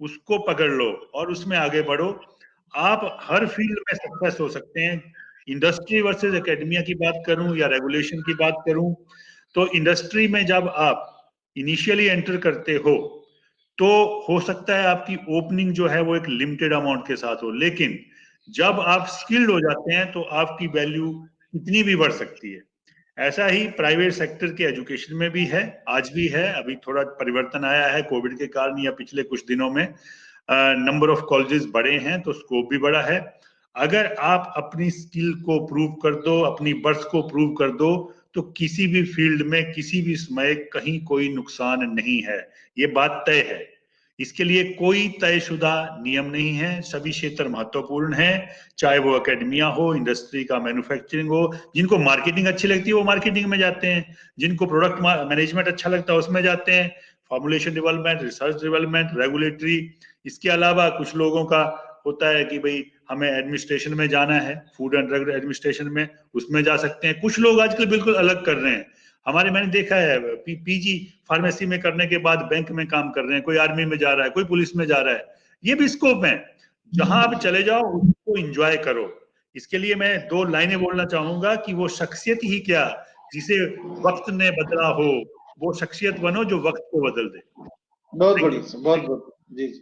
उसको पकड़ लो और उसमें आगे बढ़ो। आप हर फील्ड में सक्सेस हो सकते हैं। इंडस्ट्री वर्सेस एकेडमिया की बात करूं या रेगुलेशन की बात करूं, तो इंडस्ट्री में जब आप इनिशियली एंटर करते हो तो हो सकता है आपकी ओपनिंग जो है वो एक लिमिटेड अमाउंट के साथ हो, लेकिन जब आप स्किल्ड हो जाते हैं तो आपकी वैल्यू कितनी भी बढ़ सकती है। ऐसा ही प्राइवेट सेक्टर के एजुकेशन में भी है, आज भी है। अभी थोड़ा परिवर्तन आया है कोविड के कारण या पिछले कुछ दिनों में, नंबर ऑफ कॉलेजेस बढ़े हैं तो स्कोप भी बढ़ा है। अगर आप अपनी स्किल को प्रूव कर दो, अपनी बर्थ को प्रूव कर दो, तो किसी भी फील्ड में किसी भी समय कहीं कोई नुकसान नहीं है, ये बात तय है। इसके लिए कोई तयशुदा नियम नहीं है, सभी क्षेत्र महत्वपूर्ण हैं, चाहे वो एकेडमिया हो, इंडस्ट्री का मैन्युफैक्चरिंग हो। जिनको मार्केटिंग अच्छी लगती है वो मार्केटिंग में जाते हैं, जिनको प्रोडक्ट मैनेजमेंट अच्छा लगता है उसमें जाते हैं, formulation development, research development, regulatory. इसके अलावा कुछ लोगों का होता है कि भाई हमें एडमिनिस्ट्रेशन में जाना है, फूड एंड ड्रग एडमिनिस्ट्रेशन में, उसमें जा सकते हैं। कुछ लोग आजकल बिल्कुल अलग कर रहे हैं, हमारे मैंने देखा है पीजी फार्मेसी में करने के बाद बैंक में काम कर रहे हैं, कोई आर्मी में जा रहा है, कोई पुलिस में जा रहा है। ये भी स्कोप है, जहां आप चले जाओ उसको एंजॉय करो। इसके लिए मैं 2 लाइनें बोलना चाहूंगा कि वो शख्सियत ही क्या जिसे वक्त ने बदला हो, वो शख्सियत बनो जो वक्त को बदल दे। बहुत बढ़िया सर, बहुत बहुत जी जी,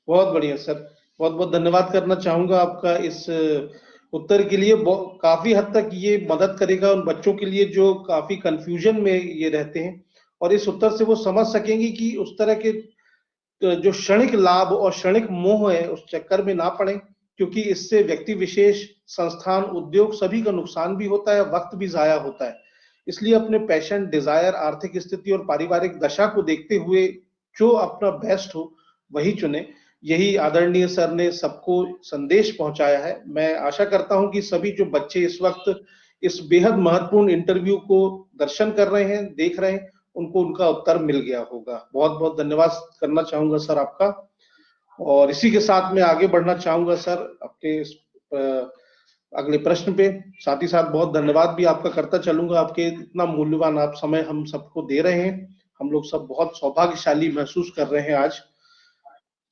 बहुत बढ़िया सर। बहुत बहुत धन्यवाद करना चाहूंगा आपका इस उत्तर के लिए। काफी हद तक ये मदद करेगा उन बच्चों के लिए जो काफी कंफ्यूजन में ये रहते हैं, और इस उत्तर से वो समझ सकेंगे कि उस तरह के जो क्षणिक लाभ और क्षणिक मोह है उस चक्कर में ना पड़े, क्योंकि इससे व्यक्ति विशेष, संस्थान, उद्योग सभी का नुकसान भी होता है, वक्त भी जाया होता है। इसलिए अपने पैशन, डिजायर, आर्थिक स्थिति और पारिवारिक दशा को देखते हुए जो अपना बेस्ट हो वही चुने। यही आदरणीय सर ने सबको संदेश पहुंचाया है। मैं आशा करता हूं कि सभी जो बच्चे इस वक्त इस बेहद महत्वपूर्ण इंटरव्यू को दर्शन कर रहे हैं, देख रहे हैं, उनको उनका उत्तर मिल गया होगा। बहुत बहुत धन्यवाद करना चाहूंगा सर आपका। और इसी के साथ मैं आगे बढ़ना चाहूंगा सर अपने अगले प्रश्न पे। साथ ही साथ बहुत धन्यवाद भी आपका करता चलूंगा, आपके इतना मूल्यवान आप समय हम सबको दे रहे हैं। हम लोग सब बहुत सौभाग्यशाली महसूस कर रहे हैं आज।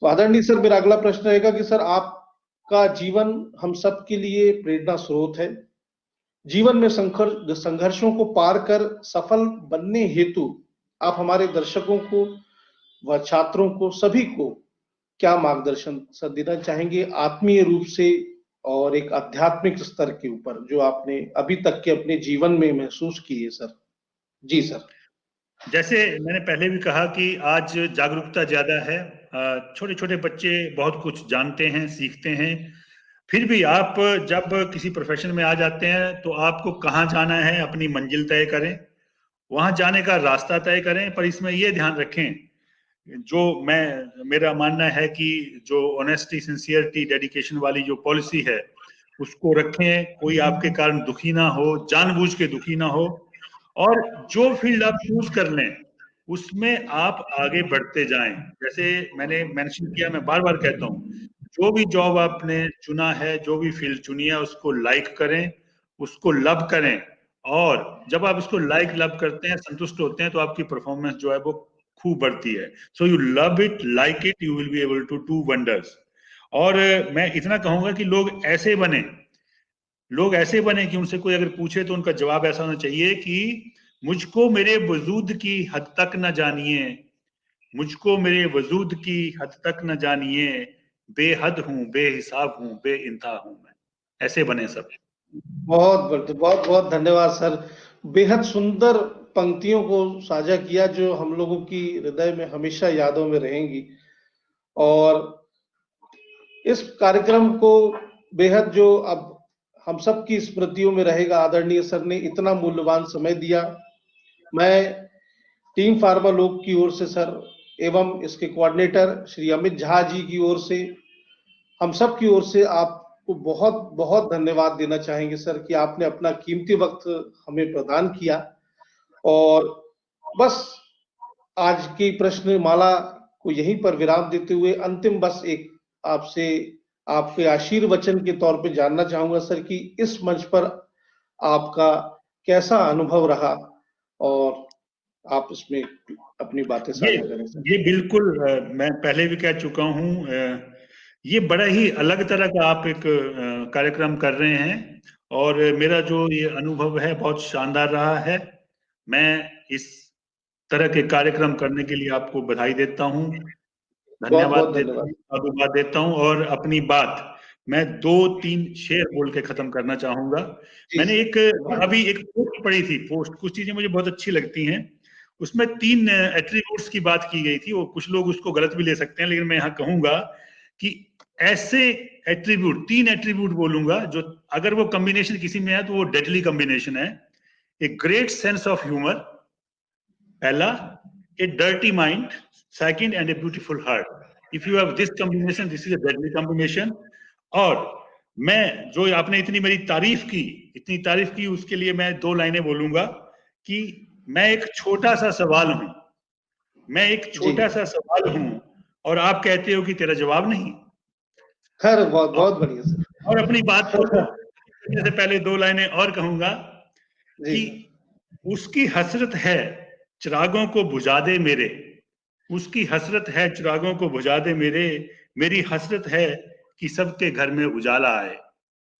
तो आदरणीय सर, मेरा अगला प्रश्न रहेगा कि सर आपका जीवन हम सब के लिए प्रेरणा स्रोत है। जीवन में संघर्षों को पार कर सफल बनने हेतु आप हमारे दर्शकों को व छात्रों को, सभी को क्या मार्गदर्शन सर देना चाहेंगे आत्मीय रूप से और एक आध्यात्मिक स्तर के ऊपर, जो आपने अभी तक के अपने जीवन में महसूस किए सर? जी सर। जैसे मैंने पहले भी कहा कि आज जागरूकता ज्यादा है, छोटे छोटे बच्चे बहुत कुछ जानते हैं, सीखते हैं। फिर भी आप जब किसी प्रोफेशन में आ जाते हैं तो आपको कहाँ जाना है, अपनी मंजिल तय करें, वहां जाने का रास्ता तय करें। पर इसमें ये ध्यान रखें, जो मेरा मानना है कि जो ऑनेस्टी, सिंसियरिटी, डेडिकेशन वाली जो पॉलिसी है उसको रखें। कोई आपके कारण दुखी ना हो, जानबूझ के दुखी ना हो, और जो फील्ड आप चूज कर लें उसमें आप आगे बढ़ते जाएं। जैसे मैंने मेंशन किया, मैं बार बार कहता हूं, जो भी जॉब आपने चुना है, जो भी फील्ड चुनी है, उसको लाइक करें, उसको लव करें। और जब आप इसको लाइक लव करते हैं, संतुष्ट होते हैं, तो आपकी परफॉर्मेंस जो है वो खूब बढ़ती है। So you love it, like it, you will be able to do wonders. और मैं इतना कहूंगा कि लोग ऐसे बने कि उनसे कोई अगर पूछे तो उनका जवाब ऐसा होना चाहिए कि मुझको मेरे वजूद की हद तक न जानिए, मुझको मेरे वजूद की हद तक न जानिए, बेहद हूं, बेहिसाब हूं, बेइंतहा हूं मैं। ऐसे बने सब। बहुत बहुत बहुत धन्यवाद सर। बेहद सुंदर पंक्तियों को साझा किया जो हम लोगों की हृदय में हमेशा यादों में रहेंगी। और इस कार्यक्रम को बेहद जो अब हम सब की स्मृतियों में रहेगा। आदरणीय सर ने इतना मूल्यवान समय दिया। मैं टीम फार्मा लोग की ओर से सर एवं इसके कोऑर्डिनेटर श्री अमित झा जी की ओर से, हम सब की ओर से आपको बहुत बहुत धन्यवाद देना चाहेंगे सर कि आपने अपना कीमती वक्त हमें प्रदान किया। और बस आज की प्रश्न माला को यहीं पर विराम देते हुए अंतिम बस एक आपसे आपके आशीर्वचन के तौर पे जानना चाहूंगा सर कि इस मंच पर आपका कैसा अनुभव रहा, और आप इसमें अपनी बातें साझा करें सर। ये बिल्कुल, मैं पहले भी कह चुका हूं, ये बड़ा ही अलग तरह का आप एक कार्यक्रम कर रहे हैं, और मेरा जो ये अनुभव है बहुत शानदार रहा है। मैं इस तरह के कार्यक्रम करने के लिए आपको बधाई देता हूं, बहुत धन्यवाद बहुत देता धन्यवाद। हूं, साधुवाद देता हूं। और अपनी बात मैं 2-3 शेर बोल के खत्म करना चाहूंगा। जी मैंने सर। अभी एक पोस्ट पढ़ी थी, कुछ चीजें मुझे बहुत अच्छी लगती हैं। उसमें 3 एट्रीब्यूट्स की बात की गई थी। वो कुछ लोग उसको गलत भी ले सकते हैं, लेकिन मैं यहाँ कहूंगा कि ऐसे एट्रीब्यूट, 3 एट्रीब्यूट बोलूंगा जो अगर वो कॉम्बिनेशन किसी में है तो वो डेडली कॉम्बिनेशन है। A great sense of humour पहला, a dirty mind second, and a beautiful heart. If you have this combination, this is a deadly combination. और मैं जो आपने इतनी तारीफ की, उसके लिए मैं 2 लाइनें बोलूंगा कि मैं एक छोटा सा सवाल हूं, मैं एक छोटा सा सवाल हूं, और आप कहते हो कि तेरा जवाब नहीं। खैर, बहुत बहुत बढ़िया सर। और अपनी बात को करने से पहले 2 लाइनें और कहूंगा जी कि उसकी हसरत है चिरागों को बुझा दे मेरे, उसकी हसरत है चिरागों को बुझा दे मेरे, मेरी हसरत है कि सबके घर में उजाला आए।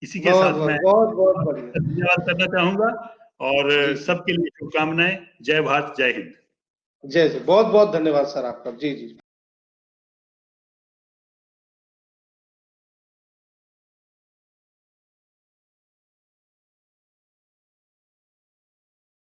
इसी के बहुत साथ बहुत मैं बहुत बहुत बढ़िया। धन्यवाद करना चाहूंगा और जी सबके लिए शुभकामनाएं। जय भारत, जय हिंद। जय जय, बहुत बहुत धन्यवाद सर आपका। जी जी।